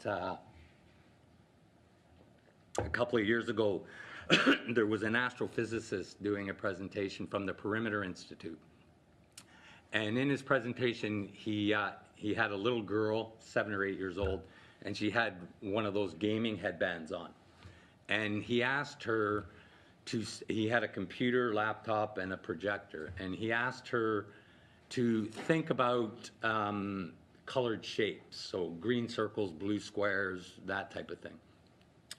a couple of years ago, there was an astrophysicist doing a presentation from the Perimeter Institute. And in his presentation, he had a little girl, 7 or 8 years old, and she had one of those gaming headbands on. And he asked her he had a computer, laptop, and a projector, and he asked her to think about colored shapes, so green circles, blue squares, that type of thing.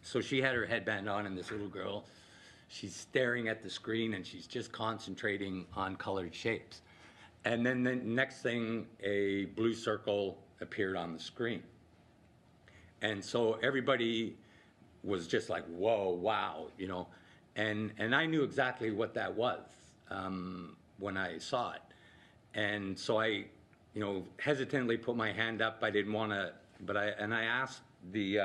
So she had her headband on, and this little girl, she's staring at the screen, and she's just concentrating on colored shapes. And then the next thing, a blue circle appeared on the screen. And so everybody was just like, whoa, wow, you know. And I knew exactly what that was when I saw it. And so I, you know, hesitantly put my hand up. I didn't want to, but I asked the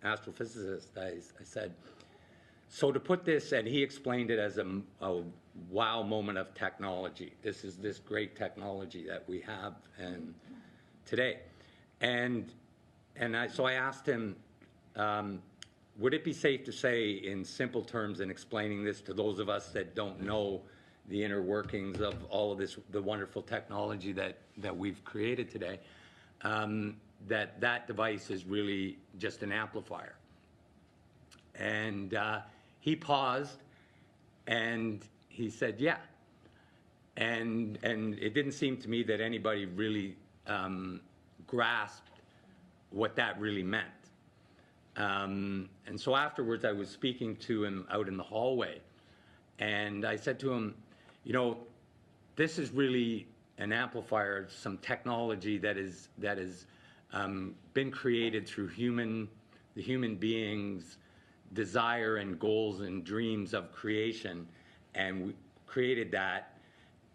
astrophysicist, I said, so to put this, and he explained it as a wow moment of technology. This is this great technology that we have and today. So I asked him, would it be safe to say in simple terms in explaining this to those of us that don't know the inner workings of all of this, the wonderful technology that we've created today, that device is really just an amplifier? And he paused, and he said, yeah. And it didn't seem to me that anybody really grasped what that really meant. And so afterwards, I was speaking to him out in the hallway, and I said to him, you know, this is really an amplifier, some technology that is been created through the human being's desire and goals and dreams of creation, And we created that,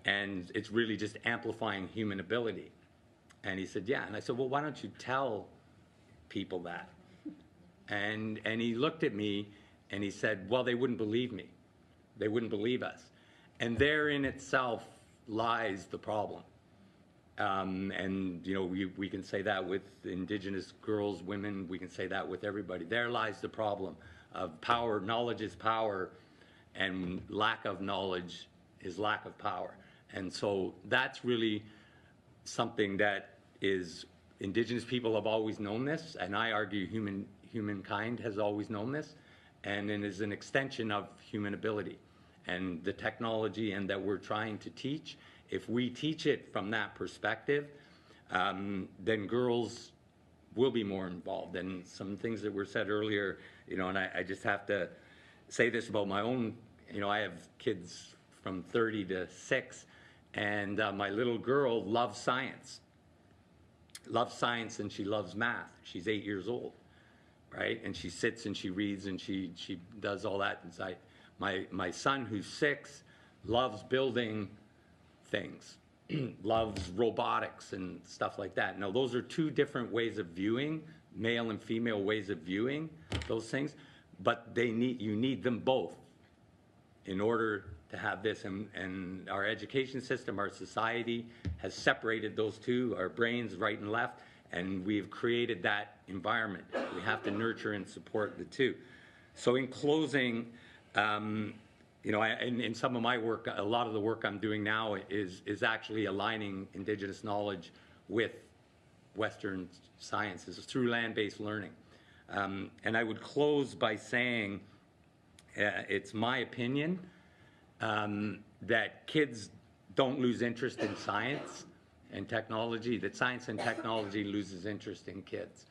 and it's really just amplifying human ability. And he said, yeah. And I said, well, why don't you tell people that? And he looked at me and he said, well, they wouldn't believe me. They wouldn't believe us. And there in itself lies the problem. And, you know, we can say that with Indigenous girls, women, we can say that with everybody. There lies the problem of power. Knowledge is power, and lack of knowledge is lack of power. And so that's really something that is, Indigenous people have always known this, and I argue humankind has always known this, and it is an extension of human ability and the technology and that we're trying to teach. If we teach it from that perspective, then girls will be more involved. And some things that were said earlier, you know, and I just have to say this about my own, you know, I have kids from 30 to 6, and my little girl loves science. Loves science, and she loves math. She's 8 years old, right? And she sits and she reads and she does all that inside. My son, who's 6, loves building things, loves robotics and stuff like that. Now, those are two different ways of viewing, male and female ways of viewing those things, but you need them both in order to have this. And our education system, our society has separated those two, our brains right and left, and we've created that environment. We have to nurture and support the two. So in closing, you know, in some of my work, a lot of the work I'm doing now is actually aligning Indigenous knowledge with Western sciences through land-based learning. And I would close by saying, it's my opinion that kids don't lose interest in science and technology, that science and technology loses interest in kids.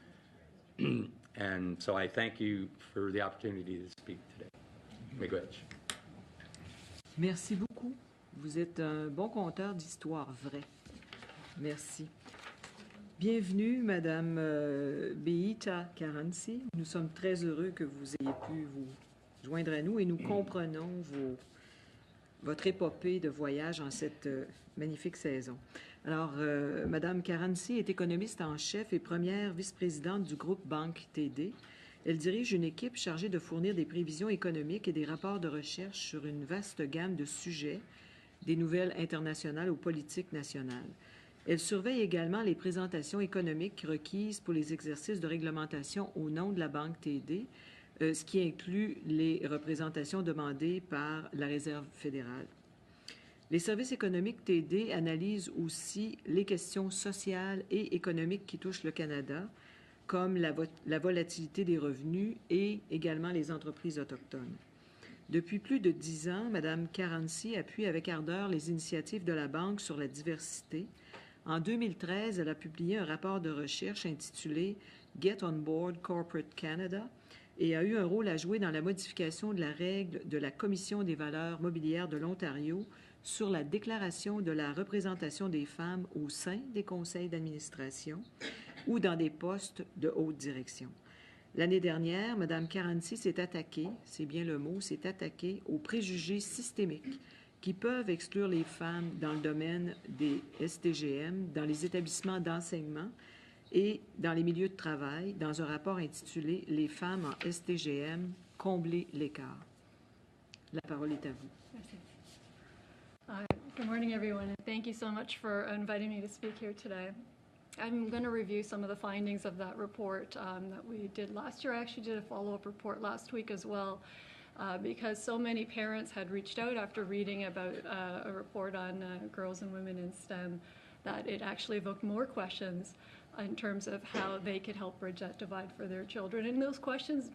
And so I thank you for the opportunity to speak today. Miigwech. Merci beaucoup. Vous êtes un bon conteur d'histoires vraies. Merci. Bienvenue, Madame Beita Karansi. Nous sommes très heureux que vous ayez pu vous joindre à nous et nous comprenons votre épopée de voyage en cette magnifique saison. Alors, Madame Karansi est économiste en chef et première vice-présidente du groupe Banque TD. Elle dirige une équipe chargée de fournir des prévisions économiques et des rapports de recherche sur une vaste gamme de sujets, des nouvelles internationales aux politiques nationales. Elle surveille également les présentations économiques requises pour les exercices de réglementation au nom de la Banque TD, ce qui inclut les représentations demandées par la Réserve fédérale. Les services économiques TD analysent aussi les questions sociales et économiques qui touchent le Canada, comme la volatilité des revenus et également les entreprises autochtones. Depuis plus de 10 ans, Mme Karansi appuie avec ardeur les initiatives de la Banque sur la diversité. En 2013, elle a publié un rapport de recherche intitulé « Get on Board Corporate Canada » et a eu un rôle à jouer dans la modification de la règle de la Commission des valeurs mobilières de l'Ontario sur la déclaration de la représentation des femmes au sein des conseils d'administration ou dans des postes de haute direction. L'année dernière, Mme Karansi s'est attaquée, c'est bien le mot, s'est attaquée aux préjugés systémiques qui peuvent exclure les femmes dans le domaine des STGM, dans les établissements d'enseignement et dans les milieux de travail, dans un rapport intitulé « Les femmes en STGM, combler l'écart ». La parole est à vous. Merci. Good morning, everyone, and thank you so much for inviting me to speak here today. I'm going to review some of the findings of that report that we did last year. I actually did a follow-up report last week as well, because so many parents had reached out after reading about a report on girls and women in STEM that it actually evoked more questions in terms of how they could help bridge that divide for their children. And those questions,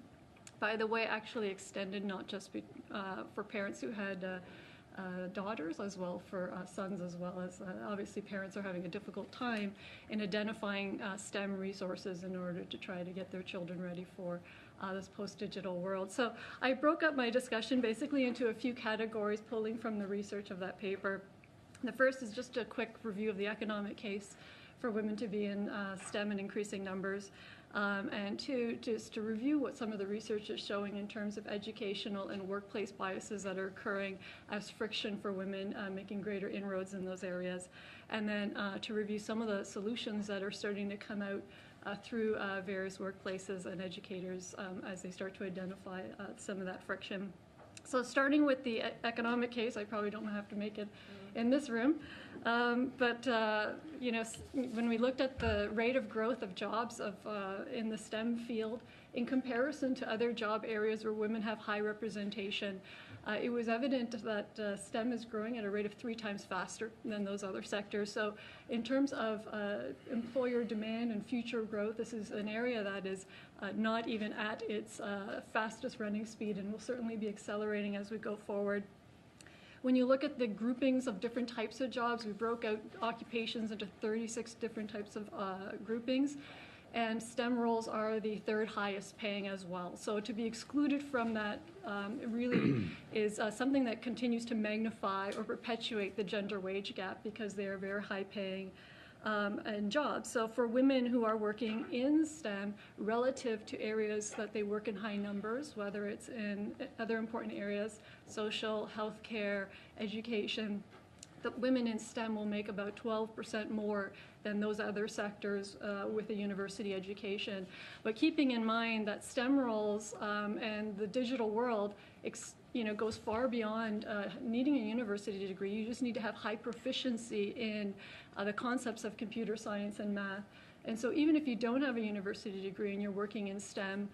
by the way, actually extended not just for parents who had daughters as well, for sons as well, as obviously parents are having a difficult time in identifying STEM resources in order to try to get their children ready for this post-digital world. So I broke up my discussion basically into a few categories pulling from the research of that paper. The first is just a quick review of the economic case for women to be in STEM in increasing numbers. and two, just to review what some of the research is showing in terms of educational and workplace biases that are occurring as friction for women making greater inroads in those areas, and then to review some of the solutions that are starting to come out through various workplaces and educators as they start to identify some of that friction. So starting with the economic case, I probably don't have to make it in this room, but you know, when we looked at the rate of growth of jobs in the STEM field in comparison to other job areas where women have high representation, it was evident that STEM is growing at a rate of 3 times faster than those other sectors. So in terms of employer demand and future growth, this is an area that is not even at its fastest running speed and will certainly be accelerating as we go forward. When you look at the groupings of different types of jobs, we broke out occupations into 36 different types of groupings. And STEM roles are the 3rd highest paying as well. So to be excluded from that really is something that continues to magnify or perpetuate the gender wage gap because they are very high paying and jobs. So for women who are working in STEM relative to areas that they work in high numbers, whether it's in other important areas, social, healthcare, education, the women in STEM will make about 12% more than those other sectors with a university education. But keeping in mind that STEM roles and the digital world goes far beyond needing a university degree. You just need to have high proficiency in the concepts of computer science and math. And so even if you don't have a university degree and you're working in STEM,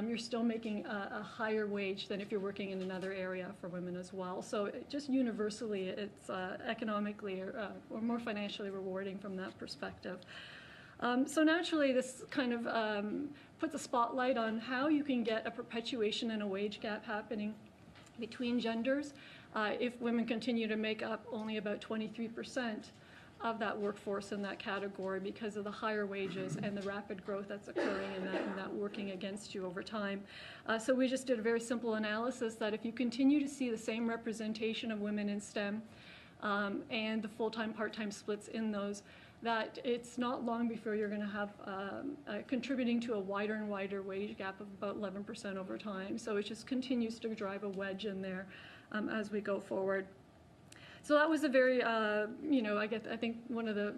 you're still making a higher wage than if you're working in another area for women as well. So just universally, it's economically or more financially rewarding from that perspective. So naturally, this kind of puts a spotlight on how you can get a perpetuation and a wage gap happening between genders if women continue to make up only about 23% of that workforce in that category because of the higher wages and the rapid growth that's occurring in that working against you over time. So we just did a very simple analysis that if you continue to see the same representation of women in STEM and the full-time, part-time splits in those, that it's not long before you're going to have contributing to a wider and wider wage gap of about 11% over time. So it just continues to drive a wedge in there as we go forward. So that was a very, I think one of the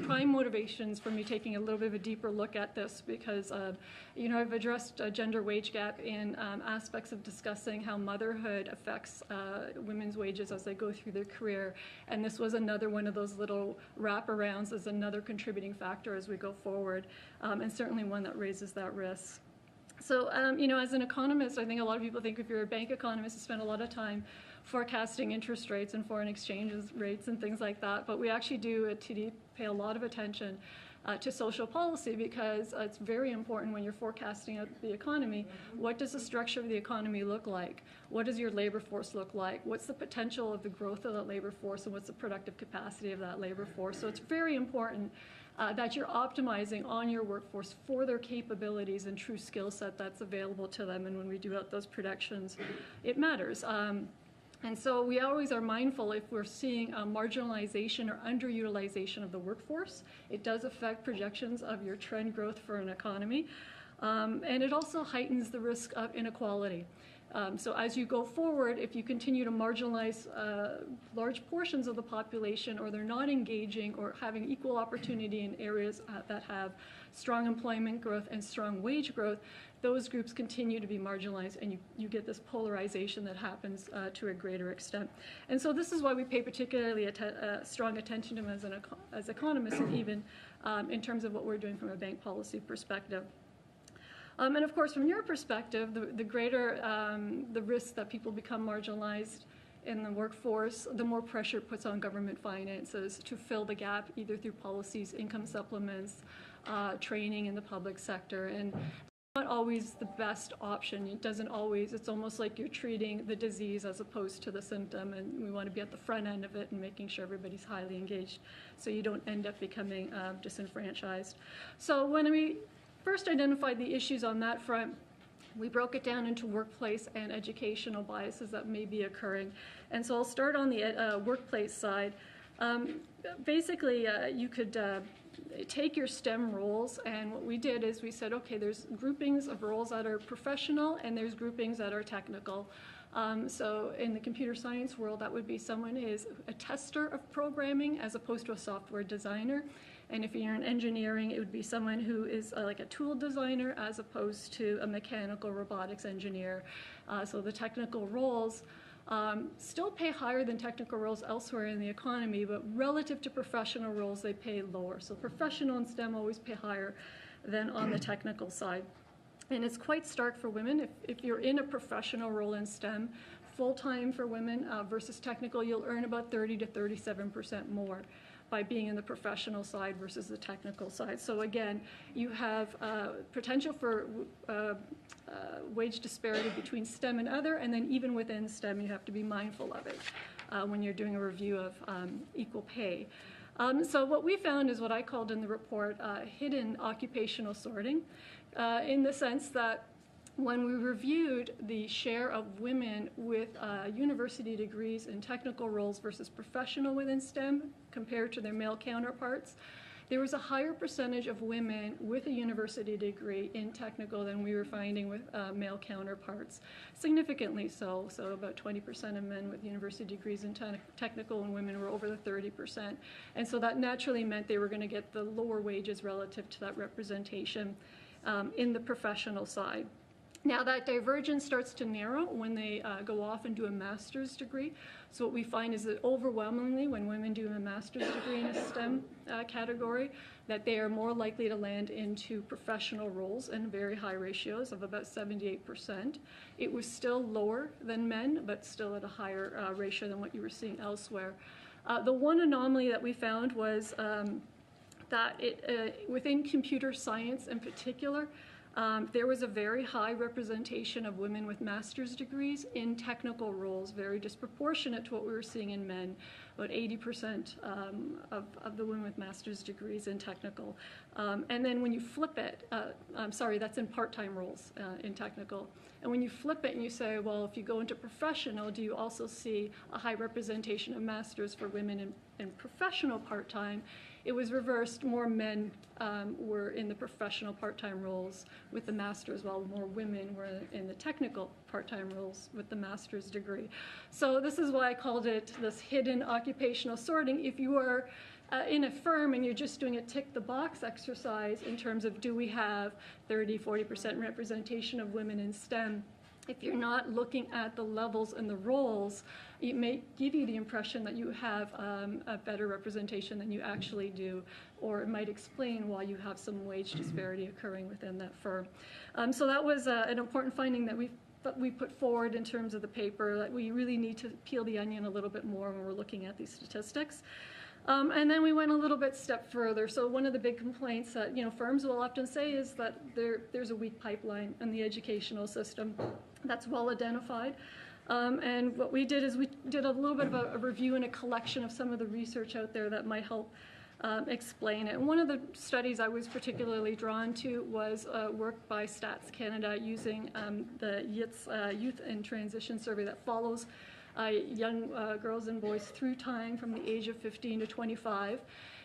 prime motivations for me taking a little bit of a deeper look at this because, I've addressed a gender wage gap in aspects of discussing how motherhood affects women's wages as they go through their career. And this was another one of those little wraparounds as another contributing factor as we go forward, and certainly one that raises that risk. So, as an economist, I think a lot of people think if you're a bank economist, you spend a lot of time forecasting interest rates and foreign exchange rates and things like that. But we actually do at TD pay a lot of attention to social policy because it's very important when you're forecasting out the economy. What does the structure of the economy look like? What does your labor force look like? What's the potential of the growth of that labor force and what's the productive capacity of that labor force? So it's very important that you're optimizing on your workforce for their capabilities and true skill set that's available to them. And when we do out those predictions, it matters. And so we always are mindful if we're seeing a marginalization or underutilization of the workforce. It does affect projections of your trend growth for an economy. And it also heightens the risk of inequality. So as you go forward, if you continue to marginalize large portions of the population or they're not engaging or having equal opportunity in areas that have strong employment growth and strong wage growth, those groups continue to be marginalized and you get this polarization that happens to a greater extent. And so this is why we pay particularly strong attention to them as economists and even in terms of what we're doing from a bank policy perspective. And of course, from your perspective, the greater the risk that people become marginalized in the workforce, the more pressure it puts on government finances to fill the gap, either through policies, income supplements, training in the public sector. And not always the best option. It doesn't always, it's almost like you're treating the disease as opposed to the symptom, and we want to be at the front end of it and making sure everybody's highly engaged so you don't end up becoming disenfranchised. So when we first identified the issues on that front, we broke it down into workplace and educational biases that may be occurring. And so I'll start on the workplace side. Basically, you could take your STEM roles, and what we did is we said, okay, there's groupings of roles that are professional and there's groupings that are technical. So in the computer science world, that would be someone who is a tester of programming as opposed to a software designer. And if you're in engineering, it would be someone who is like a tool designer as opposed to a mechanical robotics engineer. So the technical roles still pay higher than technical roles elsewhere in the economy, but relative to professional roles, they pay lower. So professional and STEM always pay higher than on the technical side. And it's quite stark for women. If you're in a professional role in STEM, full-time for women versus technical, you'll earn about 30 to 37% more by being in the professional side versus the technical side. So again, you have potential for wage disparity between STEM and other, and then even within STEM, you have to be mindful of it when you're doing a review of equal pay. So what we found is what I called in the report hidden occupational sorting, in the sense that when we reviewed the share of women with university degrees in technical roles versus professional within STEM compared to their male counterparts, there was a higher percentage of women with a university degree in technical than we were finding with male counterparts, significantly so. So about 20% of men with university degrees in technical, and women were over the 30%. And so that naturally meant they were going to get the lower wages relative to that representation in the professional side. Now that divergence starts to narrow when they go off and do a master's degree. So what we find is that overwhelmingly when women do a master's degree in a STEM category, that they are more likely to land into professional roles in very high ratios of about 78%. It was still lower than men, but still at a higher ratio than what you were seeing elsewhere. The one anomaly that we found was that within computer science in particular, there was a very high representation of women with master's degrees in technical roles, very disproportionate to what we were seeing in men. About 80% of the women with master's degrees in technical. And then when you flip it, I'm sorry, that's in part-time roles in technical. And when you flip it and you say, well, if you go into professional, do you also see a high representation of masters for women in professional part-time? It was reversed. More men were in the professional part-time roles with the master's, while more women were in the technical part-time roles with the master's degree. So this is why I called it this hidden occupational sorting. If you are in a firm and you're just doing a tick-the-box exercise in terms of do we have 30, 40% representation of women in STEM, if you're not looking at the levels and the roles, it may give you the impression that you have a better representation than you actually do, or it might explain why you have some wage disparity occurring within that firm. So that was an important finding that we put forward in terms of the paper, that we really need to peel the onion a little bit more when we're looking at these statistics. And then we went a little bit step further. So one of the big complaints that firms will often say is that there's a weak pipeline in the educational system. That's well identified. And what we did is we did a little bit of a review and a collection of some of the research out there that might help explain it. And one of the studies I was particularly drawn to was work by Stats Canada using the Youth in Transition survey that follows young girls and boys through time from the age of 15 to 25.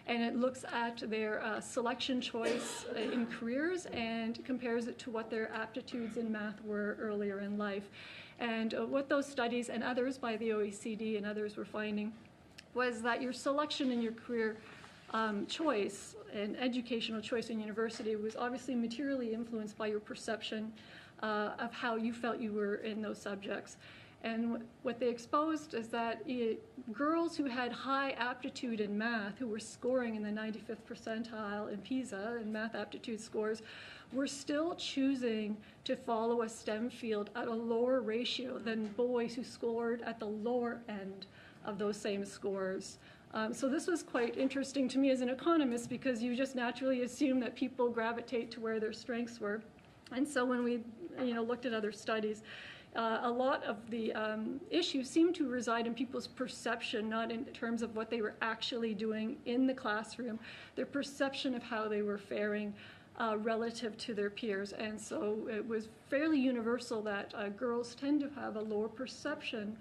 And it looks at their selection choice in careers and compares it to what their aptitudes in math were earlier in life. And what those studies and others by the OECD and others were finding was that your selection in your career choice and educational choice in university was obviously materially influenced by your perception of how you felt you were in those subjects. And what they exposed is that girls who had high aptitude in math, who were scoring in the 95th percentile in PISA and math aptitude scores, were still choosing to follow a STEM field at a lower ratio than boys who scored at the lower end of those same scores. So this was quite interesting to me as an economist, because you just naturally assume that people gravitate to where their strengths were. And so when we looked at other studies, a lot of the issues seem to reside in people's perception, not in terms of what they were actually doing in the classroom, their perception of how they were faring relative to their peers. And so it was fairly universal that girls tend to have a lower perception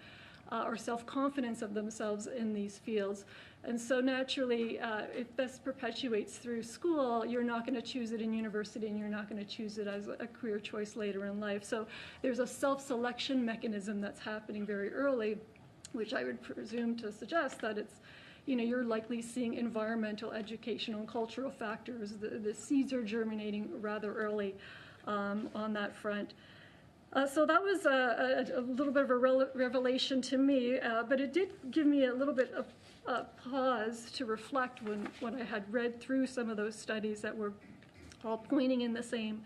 or self-confidence of themselves in these fields. And so naturally, if this perpetuates through school, you're not going to choose it in university, and you're not going to choose it as a career choice later in life. So there's a self-selection mechanism that's happening very early, which I would presume to suggest that it's, you're likely seeing environmental, educational, and cultural factors. The seeds are germinating rather early on that front. So that was a little bit of a revelation to me, but it did give me a little bit of pause to reflect when I had read through some of those studies that were all pointing in the same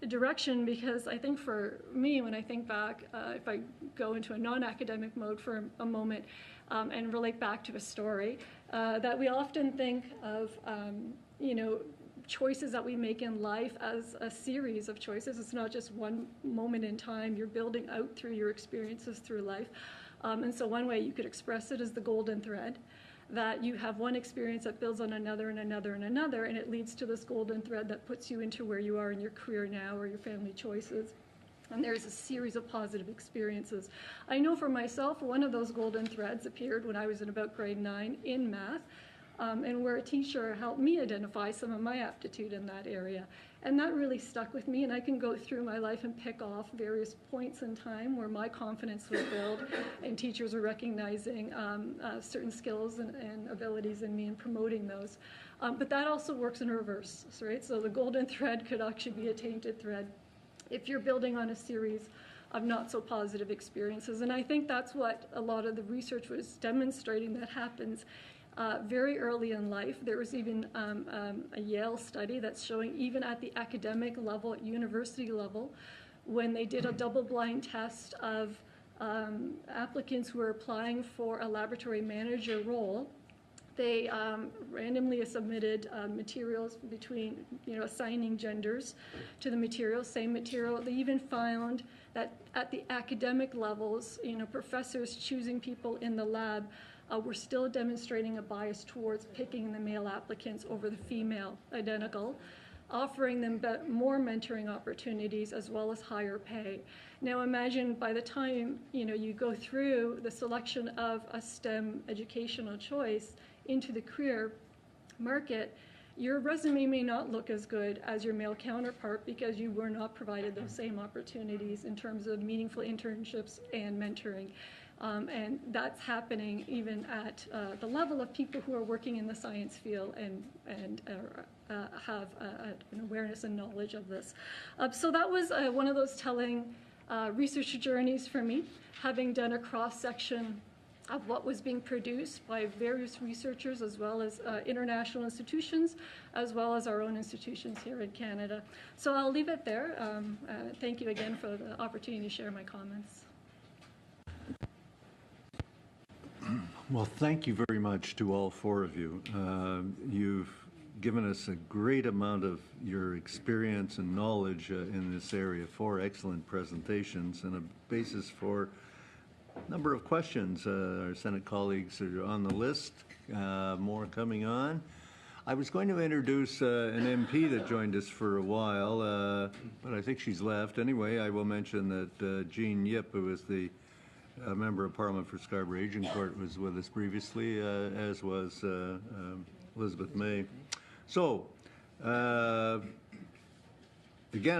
direction, because I think for me, when I think back, if I go into a non-academic mode for a moment and relate back to a story, that we often think of, choices that we make in life as a series of choices. It's not just one moment in time. You're building out through your experiences through life. And so one way you could express it is the golden thread, that you have one experience that builds on another and another and another, and it leads to this golden thread that puts you into where you are in your career now or your family choices. And there's a series of positive experiences. I know for myself, one of those golden threads appeared when I was in about grade 9 in math, and where a teacher helped me identify some of my aptitude in that area. And that really stuck with me, and I can go through my life and pick off various points in time where my confidence was built and teachers were recognizing certain skills and abilities in me and promoting those. But that also works in reverse, right? So the golden thread could actually be a tainted thread if you're building on a series of not so positive experiences. And I think that's what a lot of the research was demonstrating that happens very early in life. There was even a Yale study that's showing even at the academic level, at university level, when they did a double-blind test of applicants who were applying for a laboratory manager role, they randomly submitted materials between, assigning genders to the materials, same material. They even found that at the academic levels, professors choosing people in the lab we're still demonstrating a bias towards picking the male applicants over the female identical, offering them more mentoring opportunities as well as higher pay. Now imagine by the time you go through the selection of a STEM educational choice into the career market, your resume may not look as good as your male counterpart because you were not provided those same opportunities in terms of meaningful internships and mentoring. And that's happening even at the level of people who are working in the science field and have an awareness and knowledge of this. So that was one of those telling research journeys for me, having done a cross-section of what was being produced by various researchers as well as international institutions, as well as our own institutions here in Canada. So I'll leave it there. Thank you again for the opportunity to share my comments. Well, thank you very much to all four of you. You've given us a great amount of your experience and knowledge in this area. 4 excellent presentations and a basis for a number of questions. Our Senate colleagues are on the list, more coming on. I was going to introduce an MP that joined us for a while, but I think she's left. Anyway, I will mention that Jean Yip, who is the Member of Parliament for Scarborough Agincourt, was with us previously, as was Elizabeth May. So, again,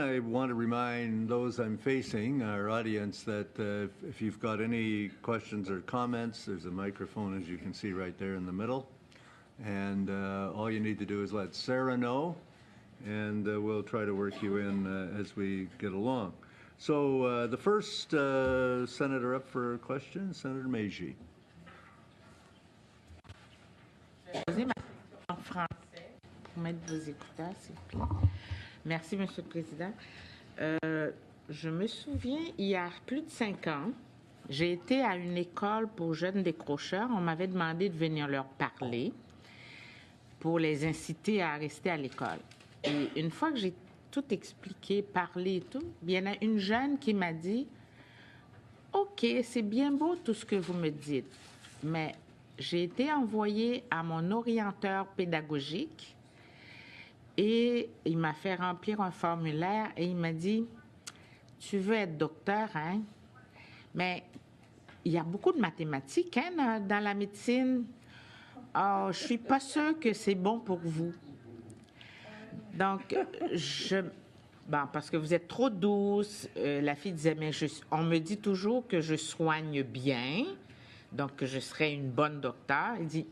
I want to remind those I'm facing, our audience, that if you've got any questions or comments, there's a microphone, as you can see right there in the middle. And all you need to do is let Sarah know, and we'll try to work you in as we get along. So the first senator up for a question, Senator Meiji. En français, pour mettre vos écouteurs, s'il vous plaît. Merci, Monsieur le Président. Je me souviens, il y a plus de 5 ans, j'ai été à une école pour jeunes décrocheurs. On m'avait demandé de venir leur parler pour les inciter à rester à l'école. Et une fois que j'ai tout expliqué, parlé et tout, il y en a une jeune qui m'a dit « OK, c'est bien beau tout ce que vous me dites, mais j'ai été envoyée à mon orienteur pédagogique et il m'a fait remplir un formulaire et il m'a dit « Tu veux être docteur, hein? Mais il y a beaucoup de mathématiques hein, dans la médecine. oh, je suis pas sûre que c'est bon pour vous. Donc, parce que vous êtes trop douce. La fille disait, mais on me dit toujours que je soigne bien, donc que je serais une bonne docteure. Il dit,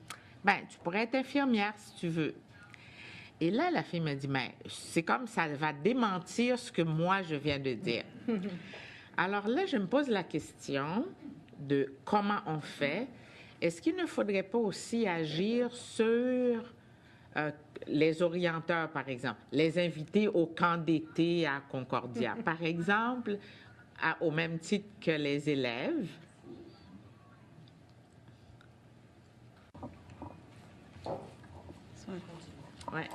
tu pourrais être infirmière si tu veux. Et là, la fille me dit, mais c'est comme ça va démentir ce que moi, je viens de dire. Alors là, je me pose la question de comment on fait. Est-ce qu'il ne faudrait pas aussi agir sur les orienteurs, par exemple, les invités au camp d'été à Concordia, par exemple, au même titre que les élèves? Ouais.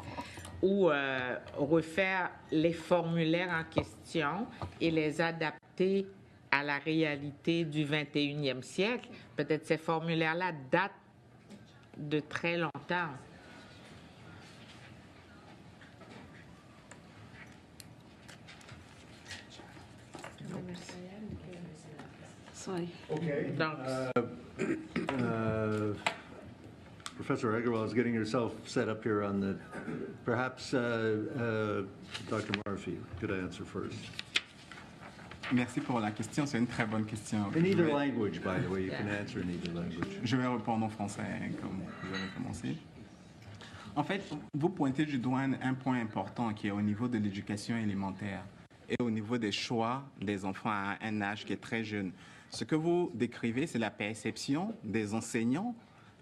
Ou refaire les formulaires en question et les adapter à la réalité du 21e siècle. Peut-être ces formulaires-là datent de très longtemps. Sorry. Okay. Donc, Professor Agarwal is getting herself set up here on the, perhaps Dr. Murphy could answer first. Merci pour la question, c'est une très bonne question. In either language, by the way, you can answer in either language. Je vais répondre en français, comme vous avez commencé. En fait, vous pointez du doigt un point important qui est au niveau de l'éducation élémentaire et au niveau des choix des enfants à un âge qui est très jeune. Ce que vous décrivez, c'est la perception des enseignants,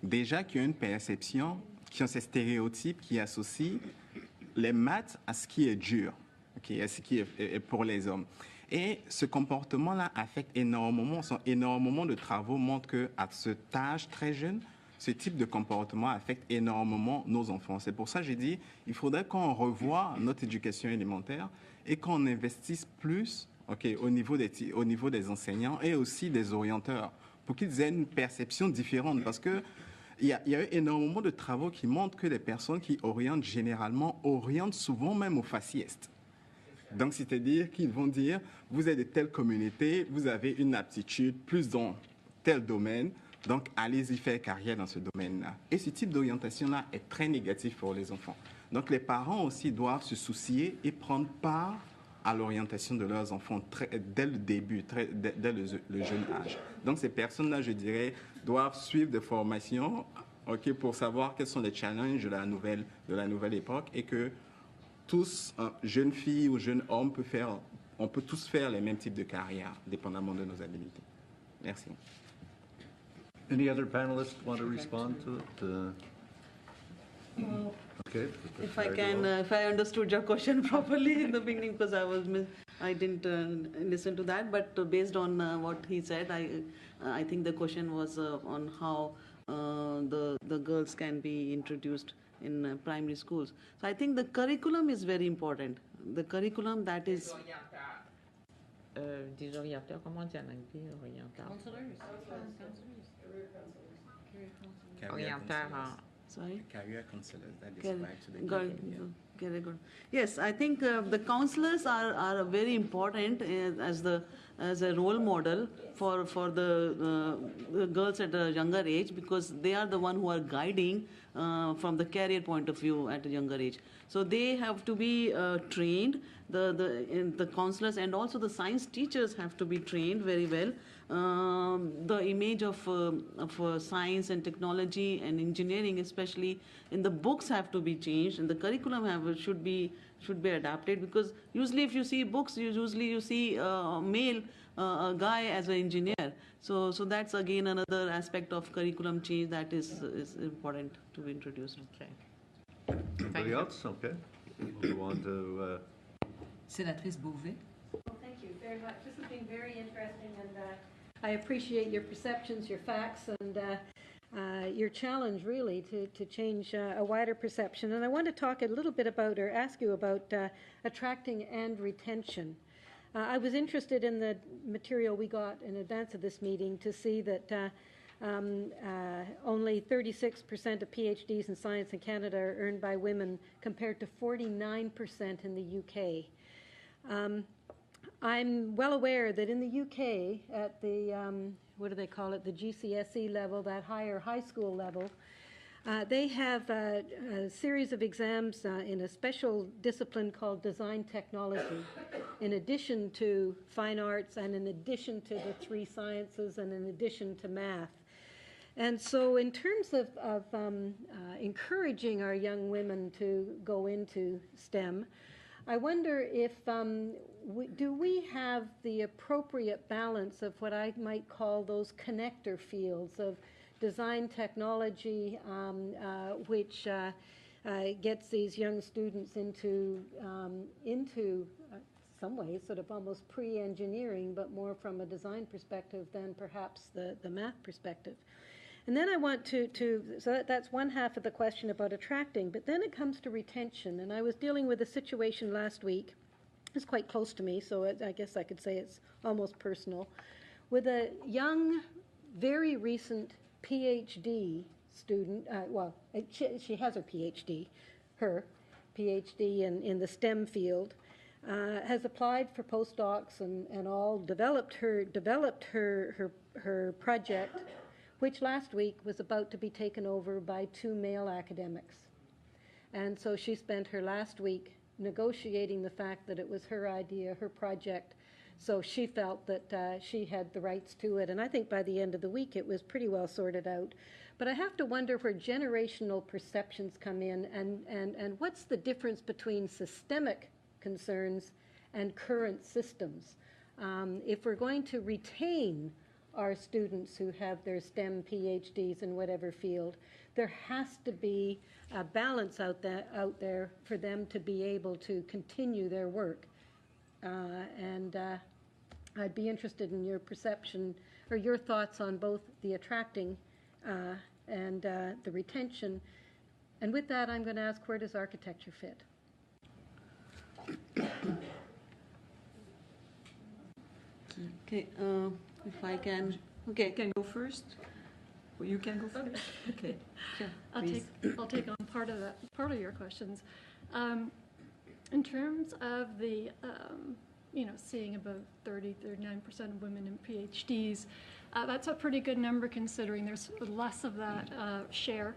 déjà qui ont une perception, qui ont ces stéréotypes qui associent les maths à ce qui est dur, okay, à ce qui est pour les hommes. Et ce comportement-là affecte énormément, énormément de travaux montrent qu'à cet âge très jeune, ce type de comportement affecte énormément nos enfants. C'est pour ça que j'ai dit il faudrait qu'on revoie notre éducation élémentaire et qu'on investisse plus au niveau des enseignants et aussi des orienteurs pour qu'ils aient une perception différente. Parce qu'il y a eu énormément de travaux qui montrent que les personnes qui orientent généralement orientent souvent même au faciès. Donc, c'est-à-dire qu'ils vont dire, vous êtes de telle communauté, vous avez une aptitude plus dans tel domaine, donc allez-y faire carrière dans ce domaine-là. Et ce type d'orientation-là est très négatif pour les enfants. Donc, les parents aussi doivent se soucier et prendre part à l'orientation de leurs enfants dès le début, dès le jeune âge. Donc, ces personnes-là, je dirais, doivent suivre des formations pour savoir quels sont les challenges de la nouvelle époque et que tous, jeunes filles ou jeunes hommes, on peut tous faire les mêmes types de carrières, dépendamment de nos habilités. Merci. Any other panelists want to respond to it? Okay. If I understood your question properly in the beginning, because I didn't listen to that, but based on what he said, I think the question was on how the girls can be introduced in primary schools. So I think the curriculum is very important. The curriculum that is... Des orienteurs, comment on dit en anglais, orienteurs? Orienteurs en... Sorry? Career counselors that describe to the Very good. Yes, I think the counselors are very important as a role model for the girls at a younger age, because they are the one who are guiding from the career point of view at a younger age. So they have to be trained. The counselors and also the science teachers have to be trained very well. The image of science and technology and engineering, especially in the books, have to be changed, and the curriculum should be adapted, because usually if you see books, you see a male a guy as an engineer. So that's again another aspect of curriculum change that is important to be introduced. Okay. Anybody else? Okay. We'll go on to... Sénatrice Beauvais. Well, thank you very much. This has been very interesting, and I appreciate your perceptions, your facts, and your challenge really to change a wider perception. And I want to talk a little bit about, or ask you about, attracting and retention. I was interested in the material we got in advance of this meeting to see that only 36% of PhDs in science in Canada are earned by women, compared to 49% in the UK. I'm well aware that in the UK, at the, what do they call it, the GCSE level, that higher high school level, They have a series of exams in a special discipline called design technology, in addition to fine arts and in addition to the 3 sciences and in addition to math. And so in terms of encouraging our young women to go into STEM, I wonder if do we have the appropriate balance of what I might call those connector fields of design technology, which gets these young students into some ways sort of almost pre-engineering, but more from a design perspective than perhaps the math perspective. And then I want to so that's one half of the question about attracting, but then it comes to retention. And I was dealing with a situation last week, it's quite close to me, so I guess I could say it's almost personal, with a young, very recent PhD student, she has her PhD in the STEM field, has applied for postdocs and all, developed her project, which last week was about to be taken over by 2 male academics. And so she spent her last week negotiating the fact that it was her idea, her project, so she felt that she had the rights to it. And I think by the end of the week it was pretty well sorted out. But I have to wonder where generational perceptions come in and what's the difference between systemic concerns and current systems. If we're going to retain our students who have their STEM PhDs in whatever field, there has to be a balance out there for them to be able to continue their work. And I'd be interested in your perception or your thoughts on both the attracting and the retention. And with that, I'm going to ask, where does architecture fit? Okay, if I can. Okay. You can go first. Well, you can go first. Okay. Sure. I'll take on part of your questions. In terms of the seeing about 39% of women in PhDs, that's a pretty good number considering there's less of that share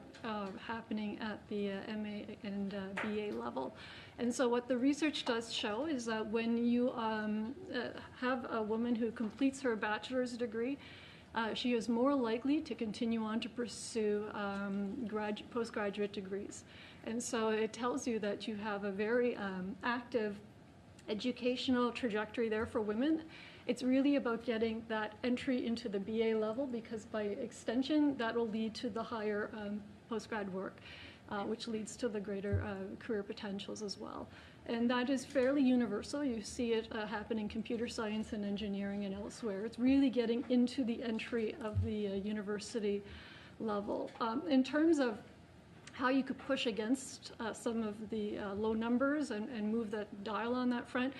happening at the MA and BA level. And so what the research does show is that when you have a woman who completes her bachelor's degree, she is more likely to continue on to pursue postgraduate degrees. And so it tells you that you have a very active educational trajectory there for women. It's really about getting that entry into the BA level, because by extension that will lead to the higher postgrad work, which leads to the greater career potentials as well. And that is fairly universal. You see it happen in computer science and engineering and elsewhere. It's really getting into the entry of the university level. In terms of how you could push against some of the low numbers and move that dial on that front.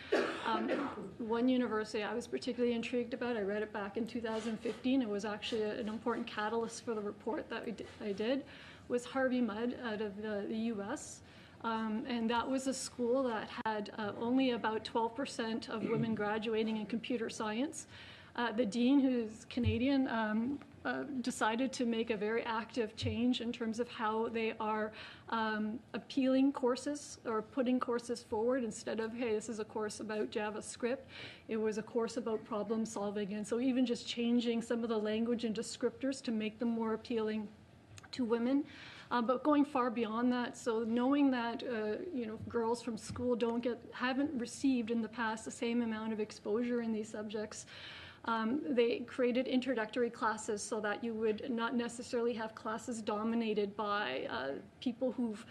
One university I was particularly intrigued about, I read it back in 2015, it was actually an important catalyst for the report that I did, was Harvey Mudd out of the US. And that was a school that had only about 12% of women graduating in computer science. The dean, who's Canadian, decided to make a very active change in terms of how they are appealing courses or putting courses forward. Instead of, hey, this is a course about JavaScript, it was a course about problem solving. And so even just changing some of the language and descriptors to make them more appealing to women. But going far beyond that, so knowing that girls from school haven't received in the past the same amount of exposure in these subjects, they created introductory classes so that you would not necessarily have classes dominated by people who've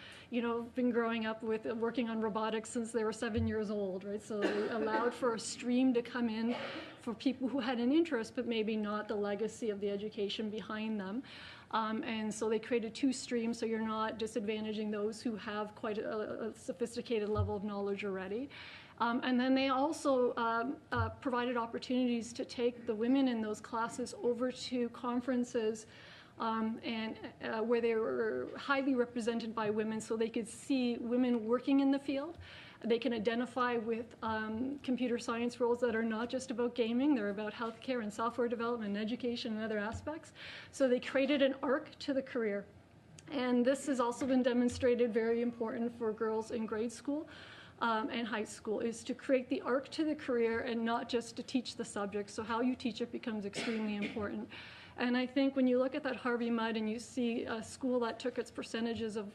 been growing up with working on robotics since they were 7 years old, right? So they allowed for a stream to come in for people who had an interest but maybe not the legacy of the education behind them. And so they created 2 streams, so you're not disadvantaging those who have quite a sophisticated level of knowledge already. And then they also provided opportunities to take the women in those classes over to conferences where they were highly represented by women, so they could see women working in the field. They can identify with computer science roles that are not just about gaming, they're about healthcare and software development and education and other aspects. So they created an arc to the career. And this has also been demonstrated very important for girls in grade school and high school, is to create the arc to the career and not just to teach the subject. So how you teach it becomes extremely important. And I think when you look at that Harvey Mudd and you see a school that took its percentages of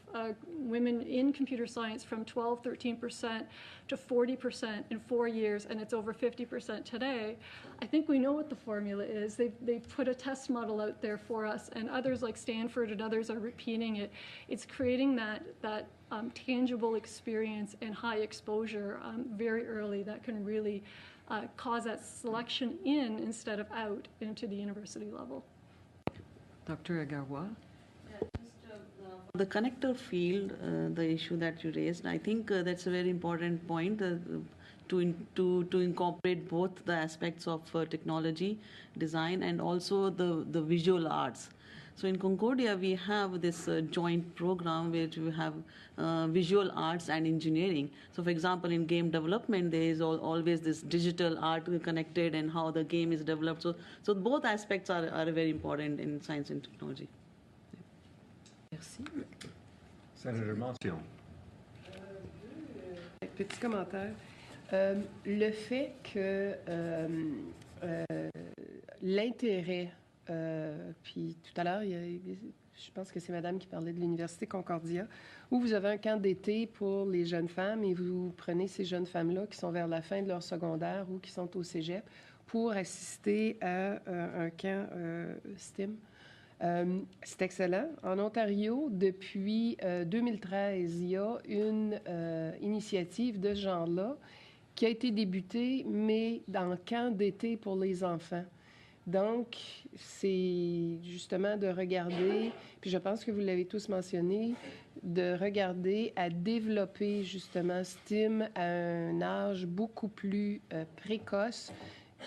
women in computer science from 12, 13% to 40% in 4 years, and it's over 50% today, I think we know what the formula is. They put a test model out there for us, and others like Stanford and others are repeating it. It's creating that tangible experience and high exposure very early that can really cause that selection in instead of out into the university level. Dr. Agarwal? The connector field, the issue that you raised, I think that's a very important point to incorporate both the aspects of technology, design, and also the visual arts. So in Concordia, we have this joint program where we have visual arts and engineering. So for example, in game development, there is always this digital art connected and how the game is developed. So both aspects are very important in science and technology. Merci. Senator Montion. Petit commentaire. Le fait que l'intérêt, puis tout à l'heure, je pense que c'est madame qui parlait de l'Université Concordia, où vous avez un camp d'été pour les jeunes femmes et vous prenez ces jeunes femmes-là qui sont vers la fin de leur secondaire ou qui sont au cégep pour assister à un camp STEM. C'est excellent. En Ontario, depuis 2013, il y a une initiative de ce genre-là qui a été débutée, mais dans le camp d'été pour les enfants. Donc, c'est justement de regarder, puis je pense que vous l'avez tous mentionné, de regarder à développer justement STEAM à un âge beaucoup plus précoce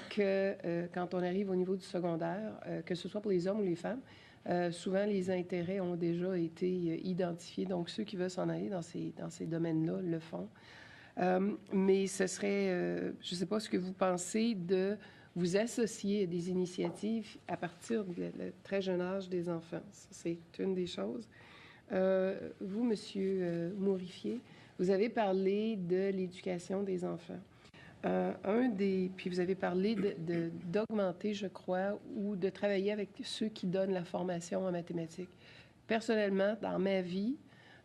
que quand on arrive au niveau du secondaire, que ce soit pour les hommes ou les femmes. Souvent, les intérêts ont déjà été identifiés, donc ceux qui veulent s'en aller dans ces domaines-là le font. Mais ce serait, je ne sais pas ce que vous pensez de vous associer à des initiatives à partir du très jeune âge des enfants. Ça, c'est une des choses. Vous, Monsieur Mourifier, vous avez parlé de l'éducation des enfants. Puis vous avez parlé d'augmenter, je crois, ou de travailler avec ceux qui donnent la formation en mathématiques. Personnellement, dans ma vie,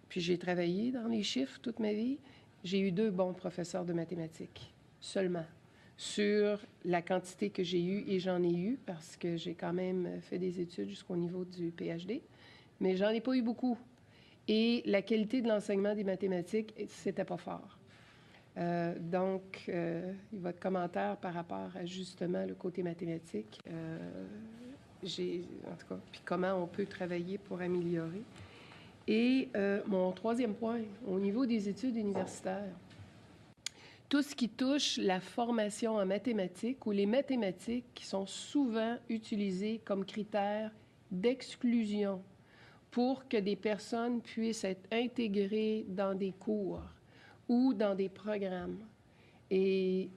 puis j'ai travaillé dans les chiffres toute ma vie, j'ai eu 2 bons professeurs de mathématiques, seulement, sur la quantité que j'ai eue, et j'en ai eu parce que j'ai quand même fait des études jusqu'au niveau du PhD, mais j'en ai pas eu beaucoup. Et la qualité de l'enseignement des mathématiques, c'était pas fort. Donc, votre commentaire par rapport à justement le côté mathématique, en tout cas, puis comment on peut travailler pour améliorer. Et mon 3e point, au niveau des études universitaires, tout ce qui touche la formation en mathématiques ou les mathématiques qui sont souvent utilisées comme critères d'exclusion pour que des personnes puissent être intégrées dans des cours ou dans des programmes. Et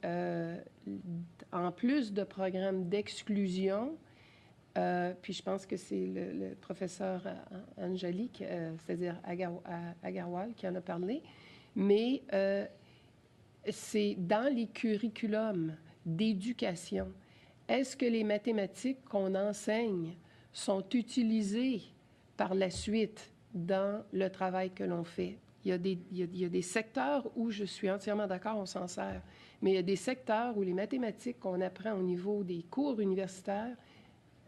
en plus de programmes d'exclusion, puis je pense que c'est le professeur Anjali, c'est-à-dire Agarwal, qui en a parlé, mais c'est dans les curriculums d'éducation. Est-ce que les mathématiques qu'on enseigne sont utilisées par la suite dans le travail que l'on fait? Il y a des secteurs où je suis entièrement d'accord, on s'en sert, mais il y a des secteurs où les mathématiques qu'on apprend au niveau des cours universitaires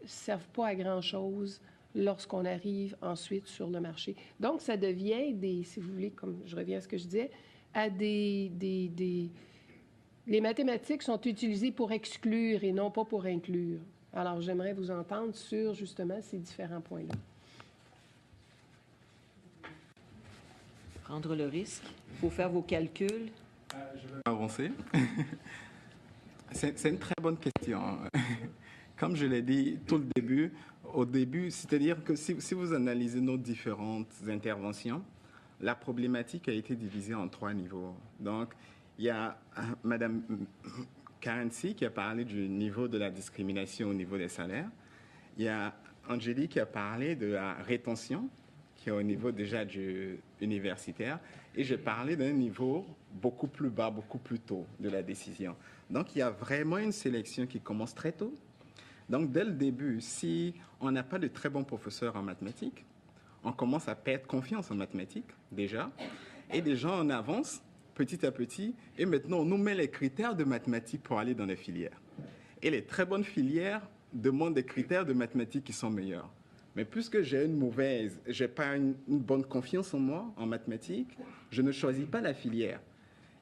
ne servent pas à grand-chose lorsqu'on arrive ensuite sur le marché. Donc, ça devient si vous voulez, comme je reviens à ce que je disais, les mathématiques sont utilisées pour exclure et non pas pour inclure. Alors, j'aimerais vous entendre sur, justement, ces différents points-là. Prendre le risque. Il faut faire vos calculs. Je vais avancer. C'est une très bonne question. Comme je l'ai dit au début, c'est-à-dire que si vous analysez nos différentes interventions, la problématique a été divisée en 3 niveaux. Donc, il y a Mme Ceci qui a parlé du niveau de la discrimination au niveau des salaires. Il y a Angélique qui a parlé de la rétention, qui est au niveau déjà universitaire, et je parlais d'un niveau beaucoup plus bas, beaucoup plus tôt de la décision. Donc, il y a vraiment une sélection qui commence très tôt. Donc, dès le début, si on n'a pas de très bons professeurs en mathématiques, on commence à perdre confiance en mathématiques, déjà, et déjà, on avance petit à petit, et maintenant, on nous met les critères de mathématiques pour aller dans les filières. Et les très bonnes filières demandent des critères de mathématiques qui sont meilleurs. Mais puisque j'ai pas une bonne confiance en moi, en mathématiques, je ne choisis pas la filière.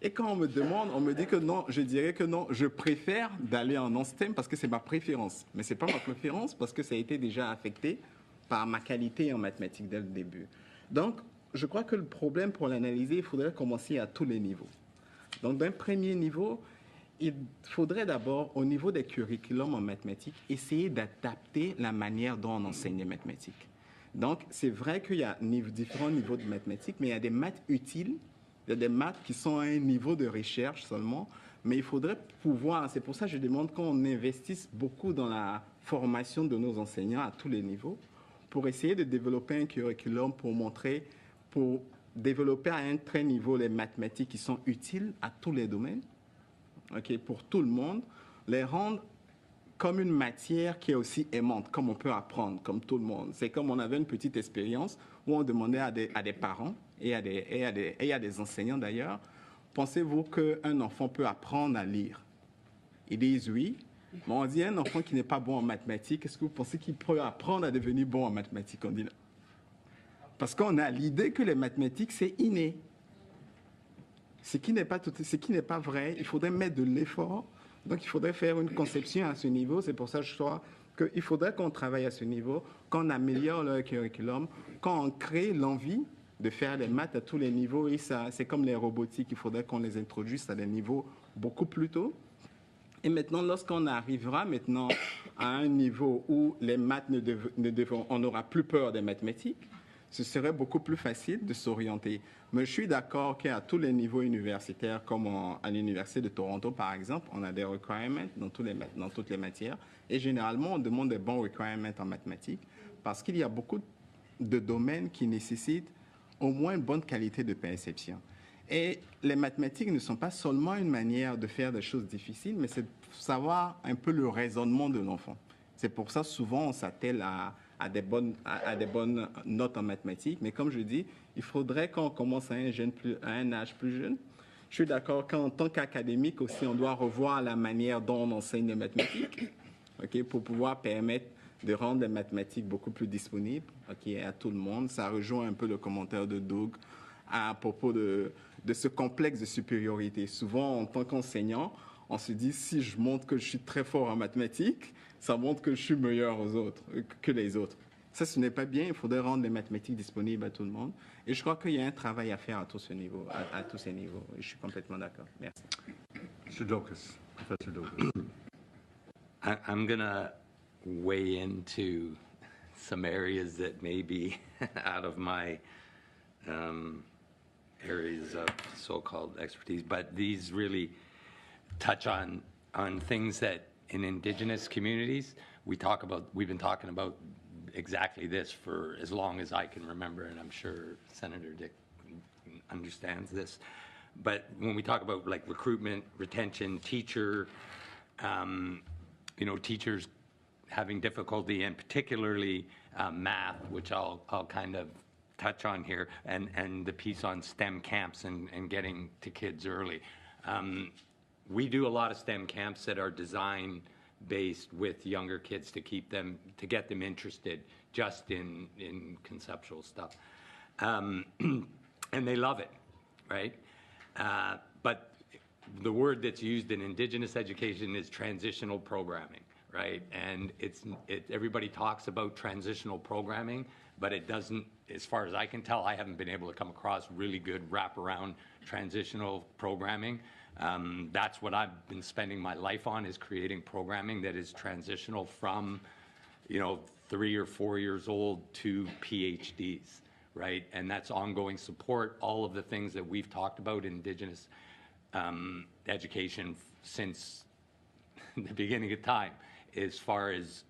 Et quand on me demande, on me dit que non, je dirais que non, je préfère d'aller en non-STEM parce que c'est ma préférence. Mais ce n'est pas ma préférence parce que ça a été déjà affecté par ma qualité en mathématiques dès le début. Donc, je crois que le problème, pour l'analyser, il faudrait commencer à tous les niveaux. Donc, d'un premier niveau, il faudrait d'abord, au niveau des curriculums en mathématiques, essayer d'adapter la manière dont on enseigne les mathématiques. Donc, c'est vrai qu'il y a différents niveaux de mathématiques, mais il y a des maths utiles, il y a des maths qui sont à un niveau de recherche seulement, mais il faudrait pouvoir, c'est pour ça que je demande qu'on investisse beaucoup dans la formation de nos enseignants à tous les niveaux, pour essayer de développer un curriculum pour développer à un très niveau les mathématiques qui sont utiles à tous les domaines, okay, pour tout le monde, les rendre comme une matière qui est aussi aimante, comme on peut apprendre, comme tout le monde. C'est comme on avait une petite expérience où on demandait à des parents et à des enseignants d'ailleurs, pensez-vous qu'un enfant peut apprendre à lire? Ils disent oui. Mais on dit un enfant qui n'est pas bon en mathématiques, est-ce que vous pensez qu'il peut apprendre à devenir bon en mathématiques? On dit non. Parce qu'on a l'idée que les mathématiques, c'est inné. Ce qui n'est pas vrai. Il faudrait mettre de l'effort. Donc, il faudrait faire une conception à ce niveau. C'est pour ça que je crois qu'il faudrait qu'on travaille à ce niveau, qu'on améliore le curriculum, qu'on crée l'envie de faire des maths à tous les niveaux. Et ça, c'est comme les robotiques. Il faudrait qu'on les introduise à des niveaux beaucoup plus tôt. Et maintenant, lorsqu'on arrivera maintenant à un niveau où les maths on n'aura plus peur des mathématiques, ce serait beaucoup plus facile de s'orienter. Mais je suis d'accord qu'à tous les niveaux universitaires, comme à l'Université de Toronto, par exemple, on a des requirements dans toutes les matières. Et généralement, on demande des bons requirements en mathématiques parce qu'il y a beaucoup de domaines qui nécessitent au moins une bonne qualité de perception. Et les mathématiques ne sont pas seulement une manière de faire des choses difficiles, mais c'est savoir un peu le raisonnement de l'enfant. C'est pour ça, souvent, on s'attelle à des bonnes notes en mathématiques. Mais comme je dis, il faudrait qu'on commence à un âge plus jeune. Je suis d'accord qu'en tant qu'académique aussi, on doit revoir la manière dont on enseigne les mathématiques, okay, pour pouvoir permettre de rendre les mathématiques beaucoup plus disponibles, okay, à tout le monde. Ça rejoint un peu le commentaire de Doug à propos de ce complexe de supériorité. Souvent, en tant qu'enseignant, on se dit, si je montre que je suis très fort en mathématiques, ça montre que je suis meilleur que les autres. Ça, ce n'est pas bien. Il faudrait rendre les mathématiques disponibles à tout le monde. Et je crois qu'il y a un travail à faire à tous ces niveaux. Et je suis complètement d'accord. Merci. Mr. Caucus, Professor Caucus. I'm going to weigh into some areas that may be out of my areas of so-called expertise, but these really touch on things that in Indigenous communities we've been talking about exactly this for as long as I can remember, and I'm sure Senator Dick understands this. But when we talk about like recruitment, retention, teachers having difficulty, and particularly math, which I'll kind of touch on here, and the piece on STEM camps and getting to kids early. We do a lot of STEM camps that are design-based with younger kids to get them interested just in conceptual stuff. And they love it, right? But the word that's used in Indigenous education is transitional programming, right? And everybody talks about transitional programming, but it doesn't, as far as I can tell, I haven't been able to come across really good wraparound transitional programming. That's what I've been spending my life on, is creating programming that is transitional from, 3 or 4 years old to PhDs, right? And that's ongoing support, all of the things that we've talked about in Indigenous education since the beginning of time, as far as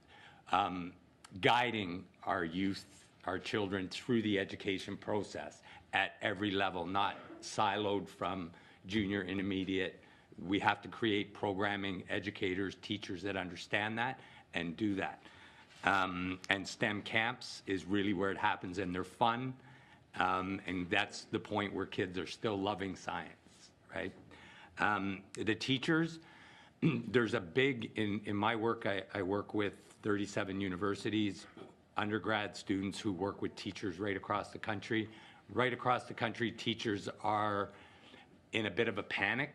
guiding our youth, our children through the education process at every level, not siloed from junior, intermediate. We have to create programming educators, teachers that understand that and do that. And STEM camps is really where it happens, and they're fun. And that's the point where kids are still loving science, right? The teachers, there's a big, in my work, I work with 37 universities, undergrad students who work with teachers right across the country. Right across the country, teachers are in a bit of a panic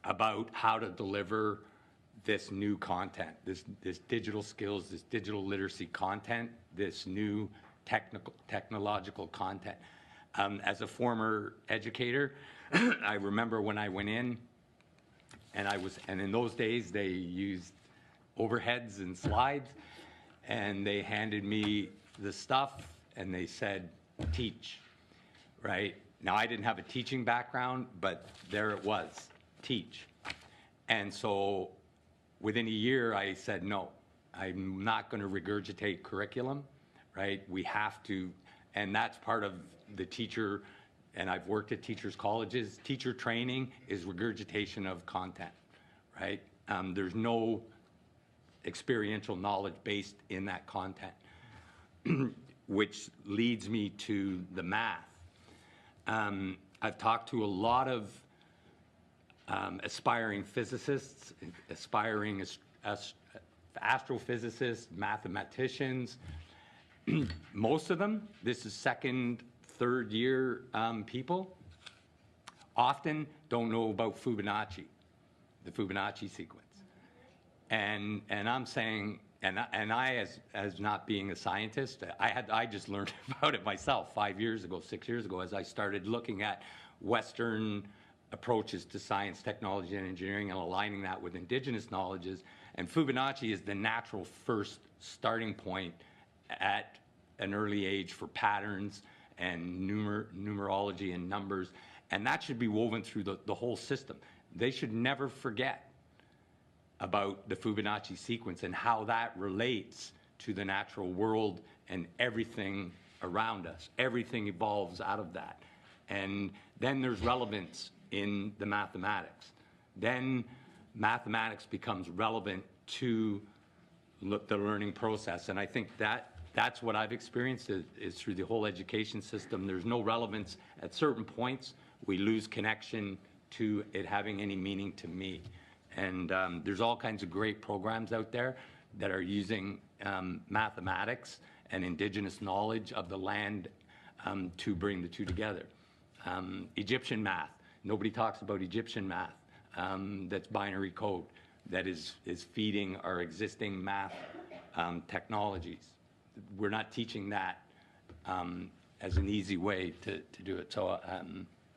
about how to deliver this new content, this digital skills, this digital literacy content, this new technological content. As a former educator, I remember when I went in, and in those days they used overheads and slides, and they handed me the stuff and they said, teach, right? Now, I didn't have a teaching background, but there it was, teach. And so within a year, I said, no, I'm not going to regurgitate curriculum, right? We have to, and that's part of the teacher, and I've worked at teachers' colleges. Teacher training is regurgitation of content, right? There's no experiential knowledge based in that content, which leads me to the math. I've talked to a lot of aspiring physicists, aspiring astrophysicists, mathematicians. Most of them, this is second, third year people, often don't know about Fibonacci, the Fibonacci sequence. And I'm saying, and I as not being a scientist, I just learned about it myself 5 years ago, 6 years ago, as I started looking at Western approaches to science, technology, and engineering, and aligning that with indigenous knowledges. And Fibonacci is the natural first starting point at an early age for patterns and numerology and numbers, and that should be woven through the whole system. They should never forget about the Fibonacci sequence and how that relates to the natural world and everything around us. Everything evolves out of that. And then there's relevance in the mathematics. Then mathematics becomes relevant to the learning process. And I think that's what I've experienced is through the whole education system. There's no relevance. At certain points, we lose connection to it having any meaning to me. And there's all kinds of great programs out there that are using mathematics and indigenous knowledge of the land to bring the two together. Egyptian math. Nobody talks about Egyptian math. That's binary code that is feeding our existing math technologies. We're not teaching that as an easy way to do it. So,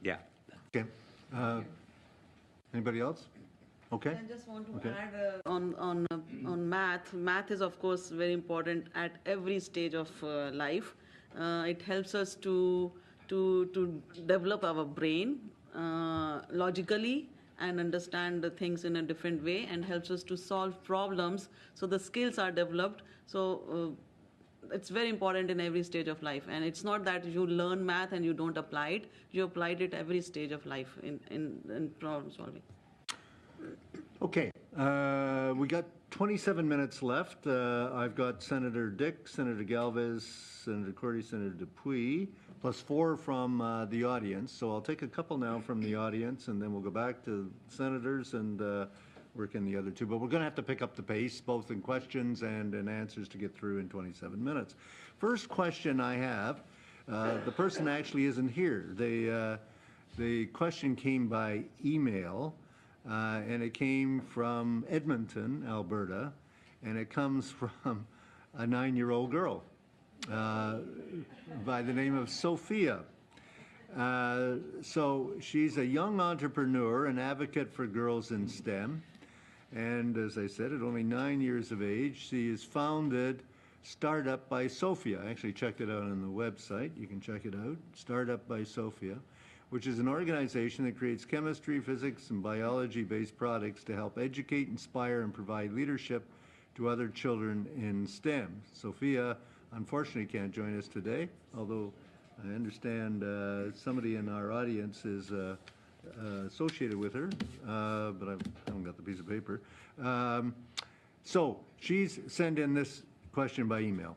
yeah. Okay. Anybody else? Okay. I just want to add on math. Math is, of course, very important at every stage of life. It helps us to develop our brain logically and understand the things in a different way, and helps us to solve problems. So the skills are developed. So it's very important in every stage of life. And it's not that you learn math and you don't apply it. You apply it at every stage of life in problem solving. Okay, we got 27 minutes left. I've got Senator Dick, Senator Galvez, Senator Cordy, Senator Dupuis, plus 4 from the audience. So I'll take a couple now from the audience, and then we'll go back to senators and work in the other 2. But we're going to have to pick up the pace, both in questions and in answers, to get through in 27 minutes. First question I have, the person actually isn't here. The question came by email. And it came from Edmonton, Alberta, and it comes from a 9-year-old girl by the name of Sophia. So she's a young entrepreneur, an advocate for girls in STEM, and as I said, at only 9 years of age, she has founded Startup by Sophia. I actually checked it out on the website. You can check it out, Startup by Sophia, which is an organization that creates chemistry, physics, and biology-based products to help educate, inspire, and provide leadership to other children in STEM. Sophia unfortunately can't join us today, although I understand somebody in our audience is associated with her, but I haven't got the piece of paper. So she's sent in this question by email.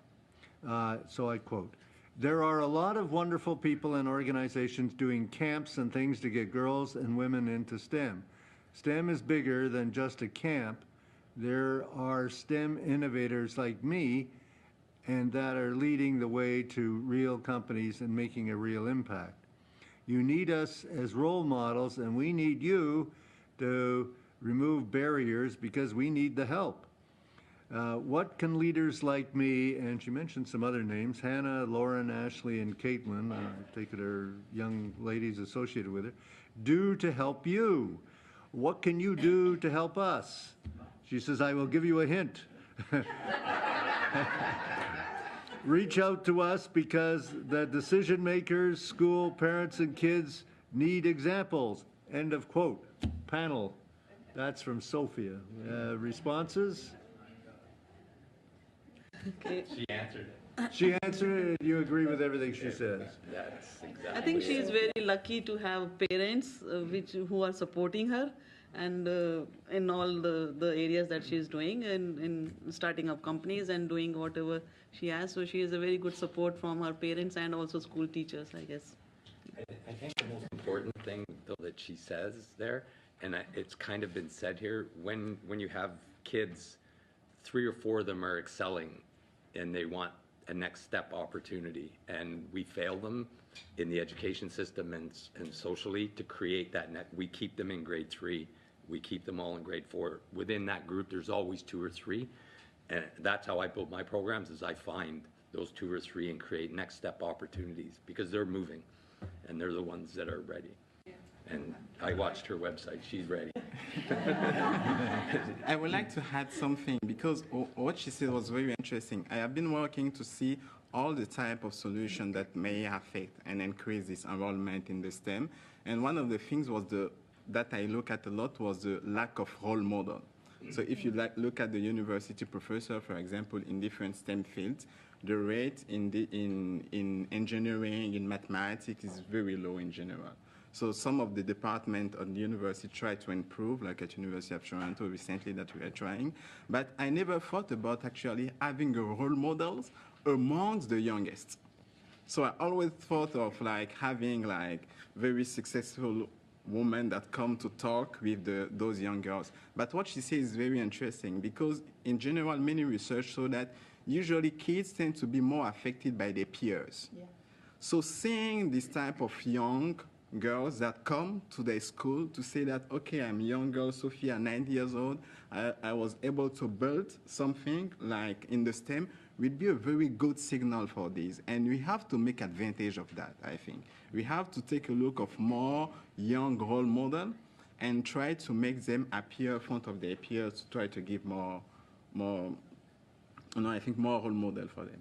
So I quote, "There are a lot of wonderful people and organizations doing camps and things to get girls and women into STEM. STEM is bigger than just a camp. There are STEM innovators like me and that are leading the way to real companies and making a real impact. You need us as role models, and we need you to remove barriers because we need the help. What can leaders like me," and she mentioned some other names, Hannah, Lauren, Ashley, and Caitlin, I take it are young ladies associated with her, "do to help you? What can you do to help us?" She says, "I will give you a hint. Reach out to us because the decision makers, school, parents, and kids need examples." End of quote. Panel. That's from Sophia. Responses? Okay. She answered it. She answered it, and you agree with everything she says. That's exactly. I think she is very lucky to have parents who are supporting her, and in all the areas that she is doing, in starting up companies and doing whatever she has. So she is a very good support from her parents and also school teachers, I guess. I think the most important thing, though, that she says there, and it's kind of been said here, when you have kids, 3 or 4 of them are excelling, and they want a next step opportunity, and we fail them in the education system and socially to create that net. We keep them in grade 3. We keep them all in grade 4. Within that group, there's always 2 or 3. And that's how I build my programs, is I find those 2 or 3 and create next step opportunities, because they're moving and they're the ones that are ready. And I watched her website. She's ready. I would like to add something, because what she said was very interesting. I have been working to see all the type of solution that may affect and increase this enrollment in the STEM. And one of the things was that I look at a lot was the lack of role model. So if you look at the university professor, for example, in different STEM fields, the rate in engineering, in mathematics is very low in general. So some of the department of the university try to improve, like at University of Toronto recently that we are trying. But I never thought about actually having a role models amongst the youngest. So I always thought of like having like very successful women that come to talk with those young girls. But what she says is very interesting, because in general, many research show that usually kids tend to be more affected by their peers. Yeah. So seeing this type of young girls that come to their school to say that, okay, I'm a young girl, Sophia, 9 years old, I was able to build something like in the STEM, would be a very good signal for this. And we have to make advantage of that, I think. We have to take a look of more young role model and try to make them appear in front of their peers, to try to give more, I think more role model for them.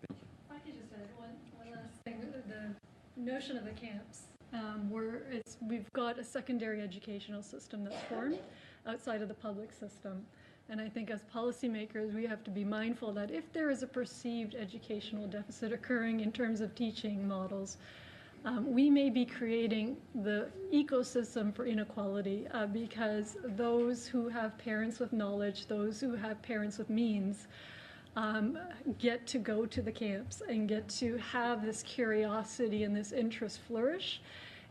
Thank you. If I could just add one last thing, the notion of the camps. We've got a secondary educational system that's formed outside of the public system. And I think as policymakers, we have to be mindful that if there is a perceived educational deficit occurring in terms of teaching models, we may be creating the ecosystem for inequality because those who have parents with knowledge, those who have parents with means, get to go to the camps and get to have this curiosity and this interest flourish.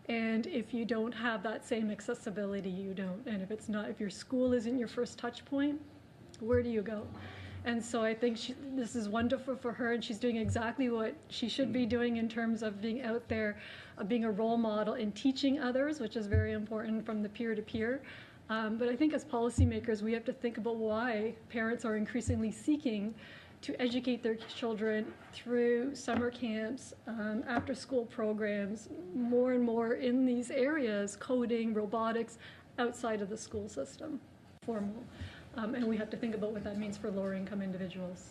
And if you don't have that same accessibility, you don't. And if your school isn't your first touch point, where do you go? And so I think this is wonderful for her, and she's doing exactly what she should be doing in terms of being out there, being a role model and teaching others, which is very important from the peer-to-peer. But I think as policymakers, we have to think about why parents are increasingly seeking to educate their children through summer camps, after-school programs, more and more in these areas, coding, robotics, outside of the school system, formal. And we have to think about what that means for lower-income individuals.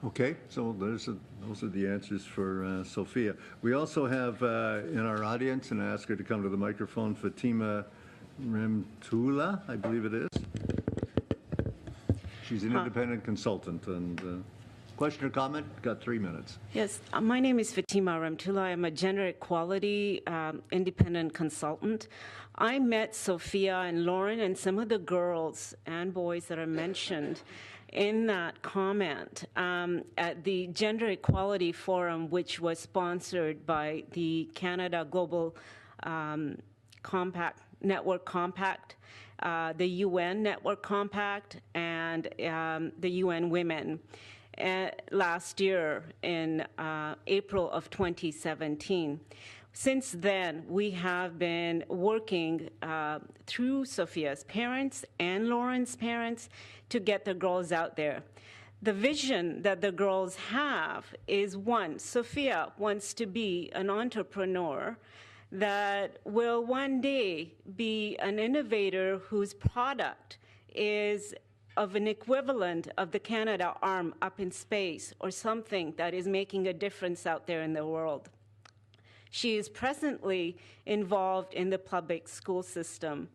Okay, so those are the answers for Sophia. We also have in our audience, and I ask her to come to the microphone, Fatima Remtula, I believe it is. She's an independent consultant, and Question or comment? Got 3 minutes. Yes, my name is Fatima Ramtula. I'm a gender equality independent consultant. I met Sophia and Lauren and some of the girls and boys that are mentioned in that comment at the Gender Equality Forum, which was sponsored by the Canada Global Compact, Network Compact, the UN Network Compact, and the UN Women. Last year in April of 2017. Since then, we have been working through Sophia's parents and Lauren's parents to get the girls out there. The vision that the girls have is, one, Sophia wants to be an entrepreneur that will one day be an innovator whose product is of an equivalent of the Canada arm up in space, or something that is making a difference out there in the world. She is presently involved in the public school system.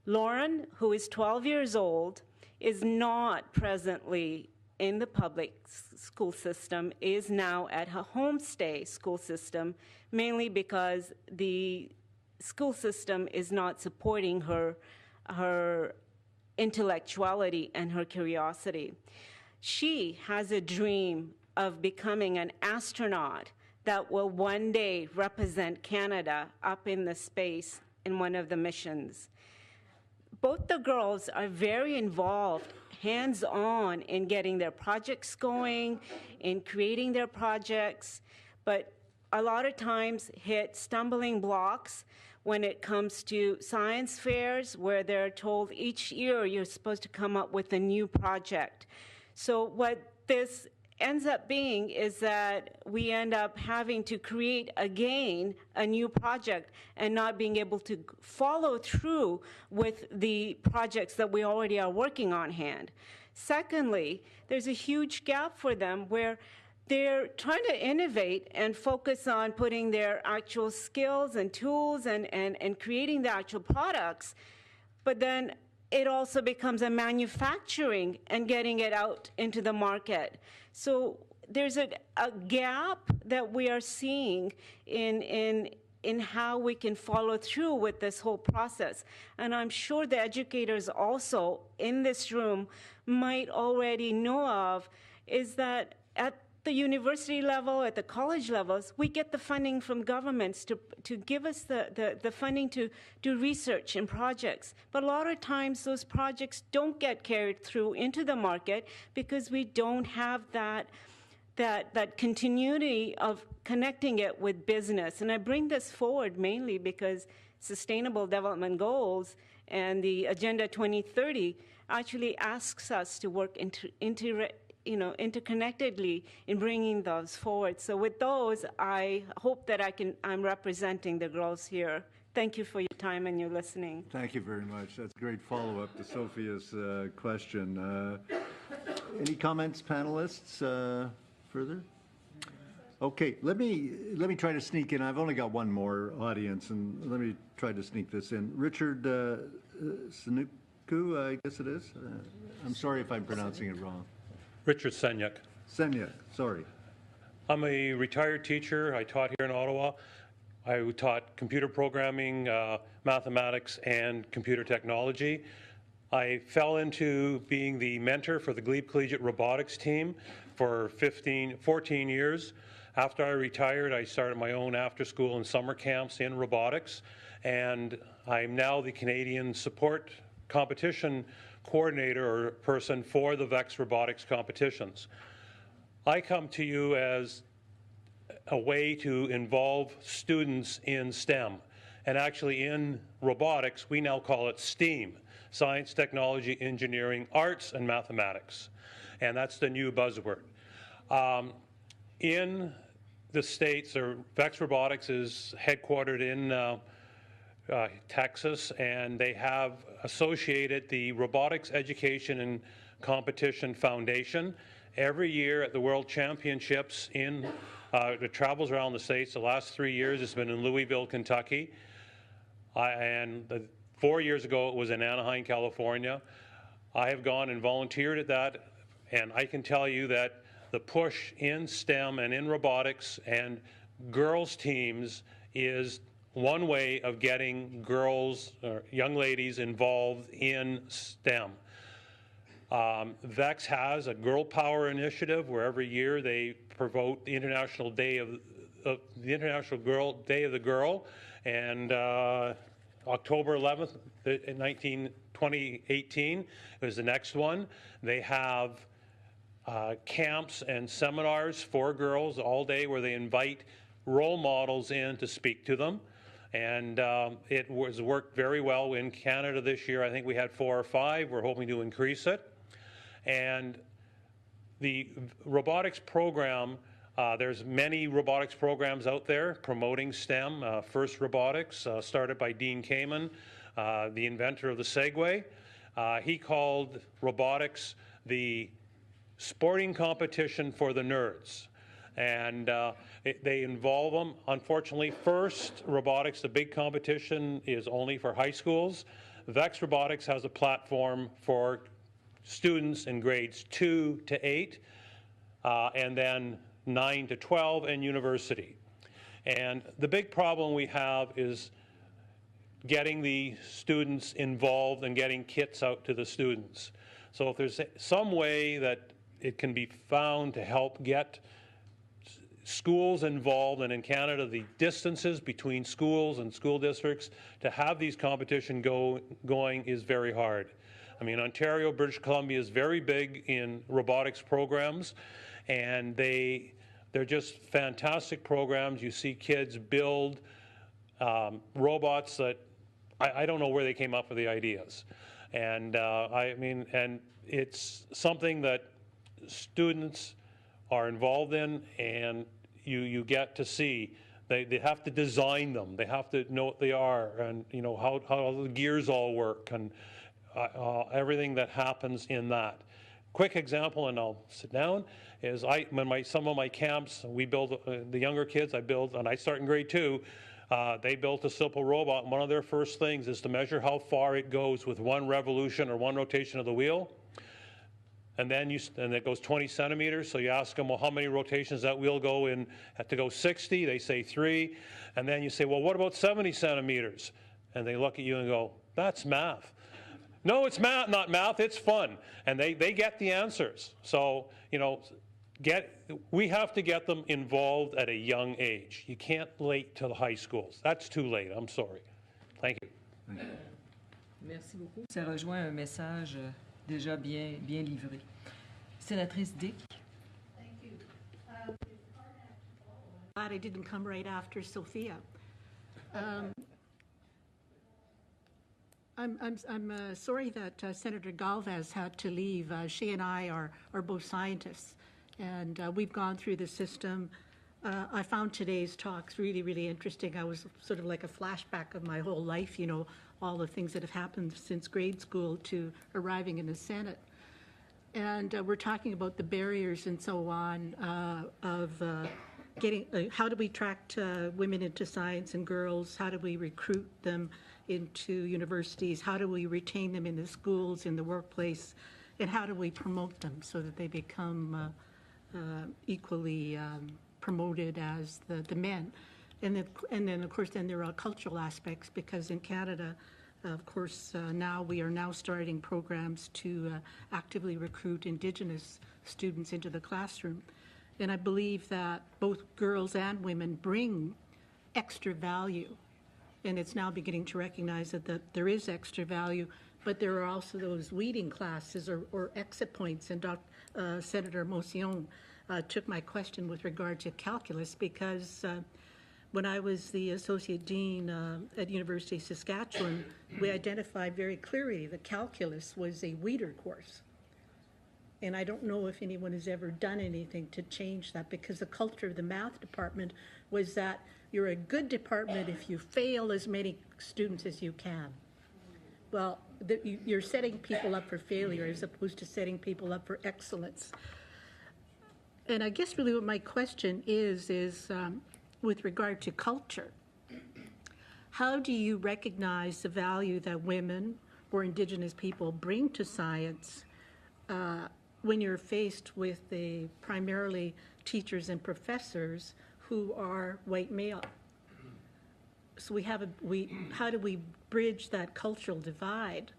Lauren, who is 12 years old, is not presently in the public school system, is now at her homestay school system, mainly because the school system is not supporting her intellectuality and her curiosity. She has a dream of becoming an astronaut that will one day represent Canada up in the space in one of the missions. Both the girls are very involved, hands-on, in getting their projects going, in creating their projects, but a lot of times hit stumbling blocks when it comes to science fairs, where they're told each year you're supposed to come up with a new project. So what this ends up being is that we end up having to create again a new project and not being able to follow through with the projects that we already are working on hand. Secondly, there's a huge gap for them where they're trying to innovate and focus on putting their actual skills and tools and creating the actual products, but then it also becomes a manufacturing and getting it out into the market. So there's a gap that we are seeing in how we can follow through with this whole process. And I'm sure the educators also in this room might already know of is that at the university level, at the college levels, we get the funding from governments to give us the funding to do research and projects. But a lot of times those projects don't get carried through into the market because we don't have that continuity of connecting it with business. And I bring this forward mainly because Sustainable Development Goals and the Agenda 2030 actually asks us to work interconnectedly in bringing those forward. So with those, I hope that I'm representing the girls here. Thank you for your time and your listening. Thank you very much. That's a great follow-up to Sophia's question. Any comments, panelists, further? Okay, let me try to sneak in. I've only got one more audience, and let me try to sneak this in. Richard Sanuku, I guess it is. I'm sorry if I'm pronouncing it wrong. Richard Senyak. Senyak, sorry. I'm a retired teacher. I taught here in Ottawa. I taught computer programming, mathematics, and computer technology. I fell into being the mentor for the Glebe Collegiate Robotics team for 14 years. After I retired, I started my own after-school and summer camps in robotics, and I'm now the Canadian support competition coordinator or person for the VEX robotics competitions. I come to you as a way to involve students in STEM. And actually in robotics, we now call it STEAM, science, technology, engineering, arts, and mathematics. And that's the new buzzword. In the States, VEX Robotics is headquartered in Texas, and they have associated the Robotics Education and Competition Foundation. Every year at the World Championships it travels around the States. The last 3 years it's been in Louisville, Kentucky. 4 years ago it was in Anaheim, California. I have gone and volunteered at that, and I can tell you that the push in STEM and in robotics and girls' teams is one way of getting girls or young ladies involved in STEM. VEX has a Girl Power initiative where every year they promote the International Day of the International Day of the Girl, and October 11th, 2018 is the next one. They have camps and seminars for girls all day where they invite role models in to speak to them. And it was worked very well in Canada this year. I think we had 4 or 5. We're hoping to increase it. And the robotics program, there's many robotics programs out there promoting STEM. First Robotics, started by Dean Kamen, the inventor of the Segway. He called robotics the sporting competition for the nerds. And they involve them. Unfortunately, First Robotics, the big competition, is only for high schools. VEX Robotics has a platform for students in grades 2 to 8, and then 9 to 12 and university. And the big problem we have is getting the students involved and getting kits out to the students. So if there's some way that it can be found to help get schools involved, and in Canada the distances between schools and school districts to have these competition going is very hard. I mean, Ontario, British Columbia is very big in robotics programs, and they're just fantastic programs. You see kids build robots that I don't know where they came up with the ideas. And I mean, and it's something that students are involved in, and you get to see. They have to design them. They have to know what they are, and you know how the gears all work, and everything that happens in that. Quick example, and I'll sit down, is when some of my camps, we build, the younger kids I build, and I start in grade 2, they built a simple robot, and one of their first things is to measure how far it goes with one revolution or one rotation of the wheel. And then it goes 20 centimeters, so you ask them, well, how many rotations that wheel go in? Have to go 60, they say 3. And then you say, well, what about 70 centimeters? And they look at you and go, that's math. No, it's math, not math, it's fun. And they get the answers. So, you know, we have to get them involved at a young age. You can't wait till the high schools. That's too late, I'm sorry. Thank you. Merci beaucoup. Ça rejoint un message déjà bien livré. Sénatrice Dick. Thank you. Glad I didn't come right after Sophia. I'm sorry that Senator Galvez had to leave. She and I are both scientists, and we've gone through the system. I found today's talks really, really interesting. I was sort of like a flashback of my whole life, you know, all the things that have happened since grade school to arriving in the Senate. And we're talking about the barriers and so on of getting, how do we attract women into science and girls? How do we recruit them into universities? How do we retain them in the schools, in the workplace? And how do we promote them so that they become equally promoted as the men? And then, of course, then there are cultural aspects, because in Canada, of course, now we are now starting programs to actively recruit Indigenous students into the classroom. And I believe that both girls and women bring extra value. And it's now beginning to recognize that there is extra value, but there are also those weeding classes or exit points. And Senator Motion took my question with regard to calculus, because when I was the Associate Dean at University of Saskatchewan, we identified very clearly that calculus was a weeder course. And I don't know if anyone has ever done anything to change that, because the culture of the math department was that you're a good department if you fail as many students as you can. Well, you're setting people up for failure as opposed to setting people up for excellence. And I guess really what my question is with regard to culture, how do you recognize the value that women or Indigenous people bring to science when you're faced with primarily teachers and professors who are white male. So how do we bridge that cultural divide?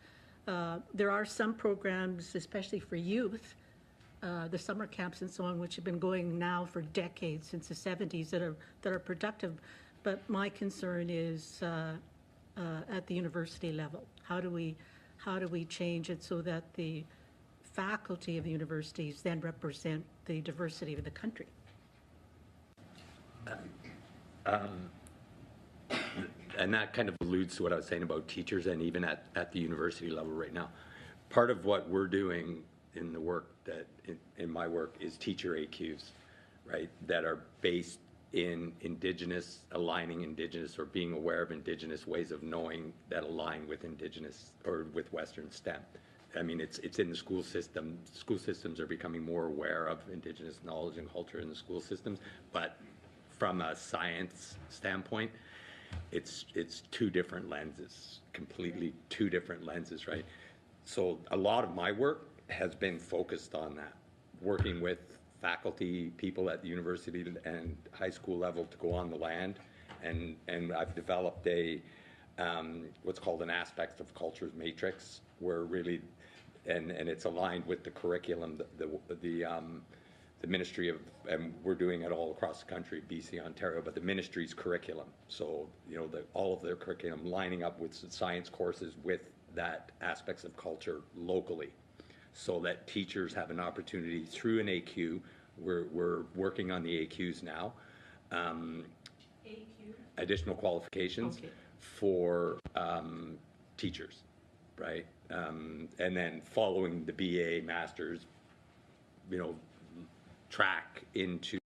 There are some programs, especially for youth, the summer camps and so on, which have been going now for decades, since the 70s, that are productive. But my concern is at the university level. How do we change it so that the faculty of the universities then represent the diversity of the country? And that kind of alludes to what I was saying about teachers and even at the university level right now. Part of what we're doing in the work in my work is teacher AQs, right, that are based in aligning Indigenous or being aware of Indigenous ways of knowing that align with Indigenous or with Western STEM. I mean, it's in the school system. School systems are becoming more aware of Indigenous knowledge and culture in the school systems, but from a science standpoint, it's two different lenses, completely two different lenses, right? So a lot of my work has been focused on that, working with faculty, people at the university and high school level to go on the land, and I've developed what's called an aspects of cultures matrix, where really, and it's aligned with the curriculum, the Ministry of, and we're doing it all across the country, BC, Ontario, but the Ministry's curriculum. So, all of their curriculum lining up with science courses with that aspects of culture locally, so that teachers have an opportunity through an AQ. We're working on the AQs now. AQ? Additional qualifications for teachers, right? And then following the BA, Masters, track into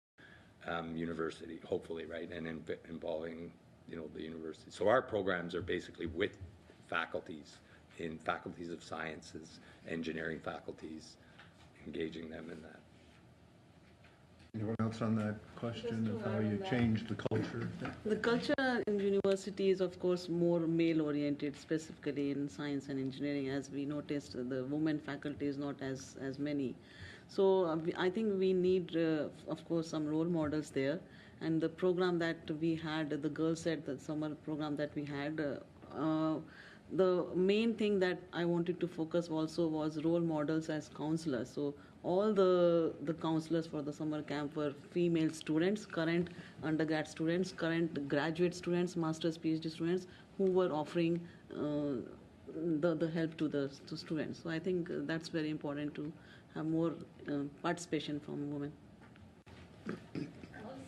university, hopefully, right, and involving the university. So our programs are basically with faculties in faculties of sciences, engineering faculties, engaging them in that. Anyone else on that question of how you change the culture? The culture in university is, of course, more male-oriented, specifically in science and engineering. As we noticed, the women faculty is not as many. So I think we need, of course, some role models there. And the program that we had, the Girls Said, the summer program that we had, the main thing that I wanted to focus also was role models as counselors. So all the counselors for the summer camp were female students, current undergrad students, current graduate students, master's, PhD students, who were offering the help to students. So I think that's very important to have more participation from women. I'll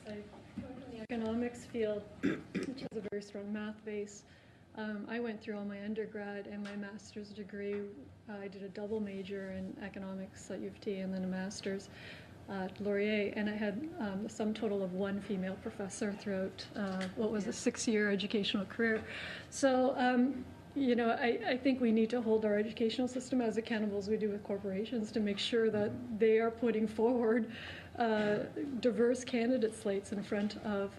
say, in the economics field, which has a very strong math base, I went through all my undergrad and my master's degree. I did a double major in economics at U of T and then a master's at Laurier, and I had a sum total of one female professor throughout what was a 6-year educational career. So I think we need to hold our educational system as accountable as we do with corporations to make sure that they are putting forward diverse candidate slates in front of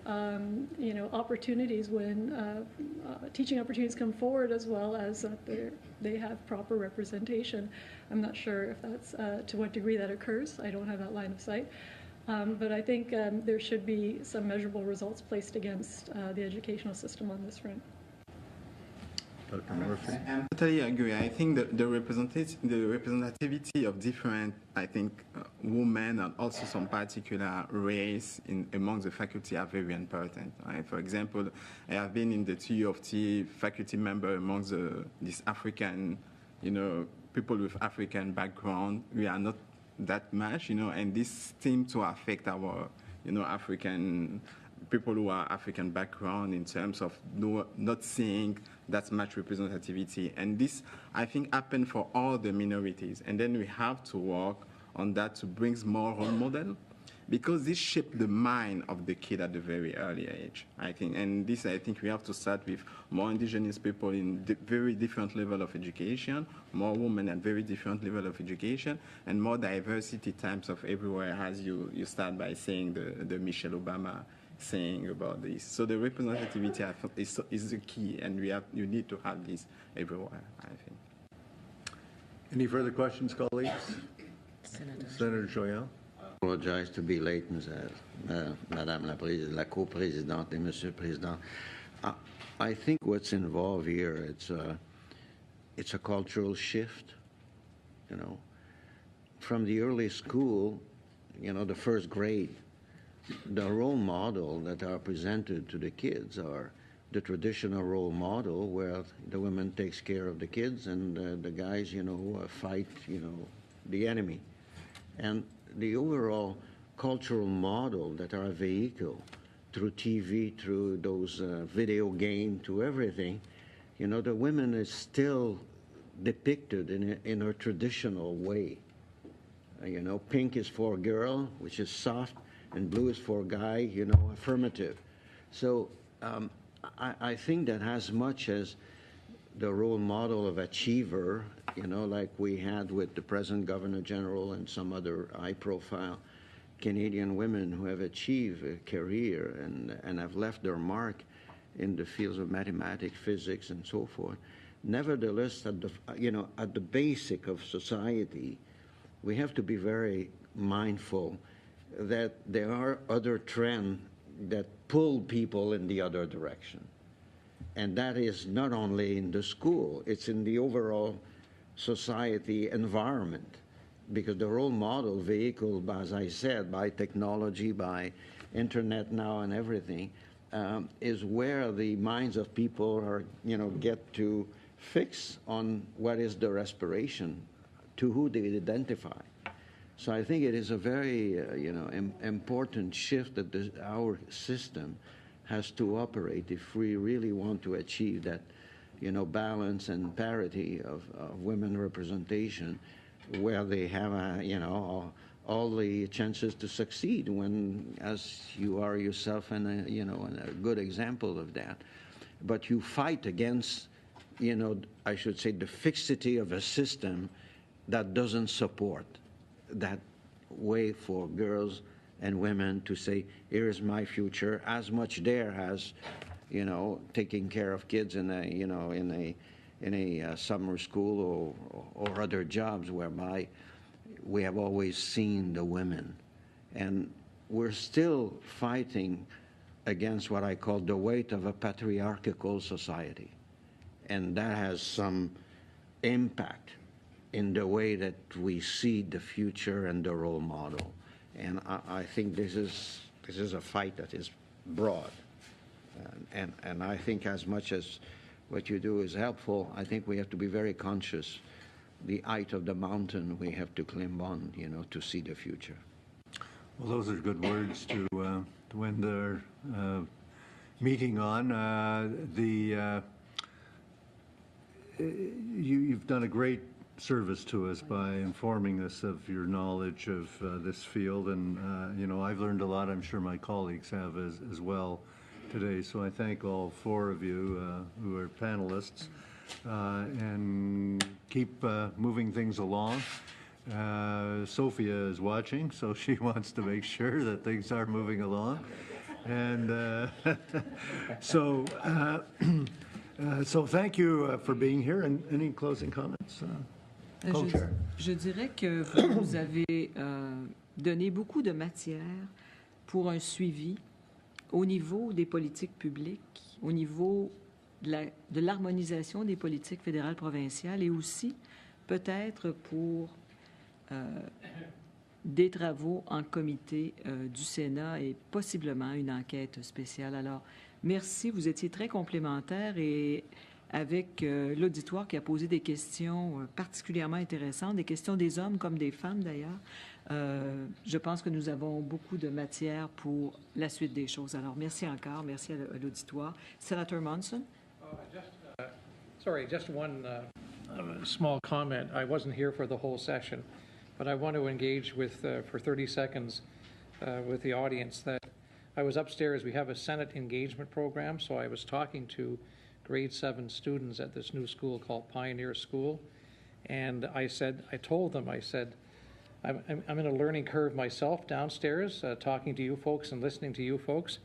opportunities when teaching opportunities come forward, as well as that they have proper representation. I'm not sure if that's to what degree that occurs. I don't have that line of sight. But I think there should be some measurable results placed against the educational system on this front. Dr. Murphy? I totally agree. I think the representativity of different, women and also some particular race among the faculty are very important. Right? For example, I have been in the U of T faculty member among these African, people with African background. We are not that much, and this seems to affect our, African people who are African background in terms of not seeing that much representativity. And this, I think, happened for all the minorities. And then we have to work on that to bring more role model, because this shaped the mind of the kid at the very early age, I think. And this, I think, we have to start with more indigenous people in very different level of education, more women at very different level of education, and more diversity types of everywhere, as you start by saying the Michelle Obama saying about this. So the representativity, I think, is the key, and you need to have this everywhere, I think. Any further questions, colleagues? Senator Joyal. Apologize to be late, Madame la Co-Présidente et Monsieur le Président. I think what's involved here, it's a cultural shift, you know. From the early school, you know, the first grade, the role model that are presented to the kids are the traditional role model where the woman takes care of the kids and the guys, you know, fight, you know, the enemy. And the overall cultural model that are vehicle through TV, through those video games, to everything, you know, the women is still depicted in a traditional way. You know, pink is for girl, which is soft, and blue is for guy, you know, affirmative. So I think that as much as the role model of achiever, you know, like we had with the present Governor General and some other high-profile Canadian women who have achieved a career and have left their mark in the fields of mathematics, physics, and so forth. Nevertheless, at the basic of society, we have to be very mindful that there are other trends that pull people in the other direction. And that is not only in the school, it's in the overall society environment. Because the role model vehicle, as I said, by technology, by internet now and everything, is where the minds of people are, you know, get to fix on what is their aspiration, to who they identify. So I think it is a very, important shift that our system has to operate if we really want to achieve that, you know, balance and parity of women representation, where they have, all the chances to succeed. When, as you are yourself, and a good example of that, but you fight against, I should say, the fixity of a system that doesn't support that way for girls and women to say, here's my future, as much there as, taking care of kids in a summer school or other jobs whereby we have always seen the women. And we're still fighting against what I call the weight of a patriarchal society. And that has some impact in the way that we see the future and the role model. And I think this is a fight that is broad. And I think as much as what you do is helpful, I think we have to be very conscious the height of the mountain we have to climb on, to see the future. Well, those are good words to end our meeting on. You've done a great service to us by informing us of your knowledge of this field, and I've learned a lot. I'm sure my colleagues have as well today. So I thank all four of you who are panelists, and keep moving things along. Sophia is watching, so she wants to make sure that things are moving along, and so thank you for being here. And any closing comments? Je dirais que vous avez donné beaucoup de matière pour un suivi au niveau des politiques publiques, au niveau de l'harmonisation des politiques fédérales provinciales, et aussi peut-être pour des travaux en comité du Sénat et possiblement une enquête spéciale. Alors, merci, vous étiez très complémentaires, et avec l'auditoire qui a posé des questions particulièrement intéressantes, des questions des hommes comme des femmes d'ailleurs. Je pense que nous avons beaucoup de matière pour la suite des choses. Alors, merci encore, merci à l'auditoire. Senator Monson? Just one small comment. I wasn't here for the whole session, but I want to engage with, for 30 seconds, with the audience that I was upstairs. We have a Senate engagement program, so I was talking to grade 7 students at this new school called Pioneer School, and I told them, I'm in a learning curve myself downstairs, talking to you folks and listening to you folks,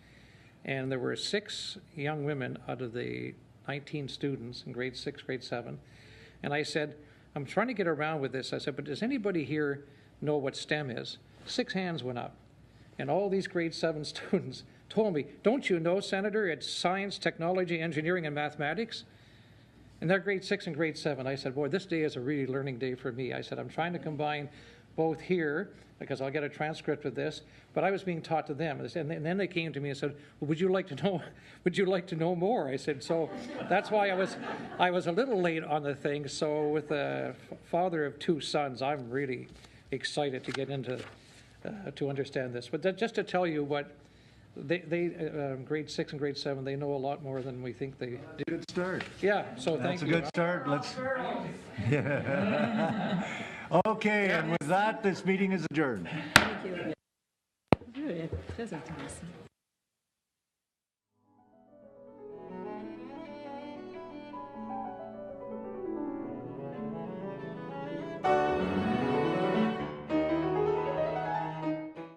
and there were 6 young women out of the 19 students in grade 6, grade 7, and I said, I'm trying to get around with this. I said, but does anybody here know what STEM is. 6 hands went up. And all these grade 7 students told me, don't you know, Senator, it's science, technology, engineering, and mathematics? And they're grade 6 and grade 7. I said, boy, this day is a really learning day for me. I said, I'm trying to combine both here, because I'll get a transcript of this, but I was being taught to them. And then they came to me and said, well, would you like to know more? I said, so that's why I was a little late on the thing. So with a father of 2 sons, I'm really excited to get into, to understand this. But just to tell you what, they grade 6 and grade 7, they know a lot more than we think they do. Good start. Yeah, so thank you. That's a good start. Let's. Okay, and with that, this meeting is adjourned. Thank you. Très intéressant.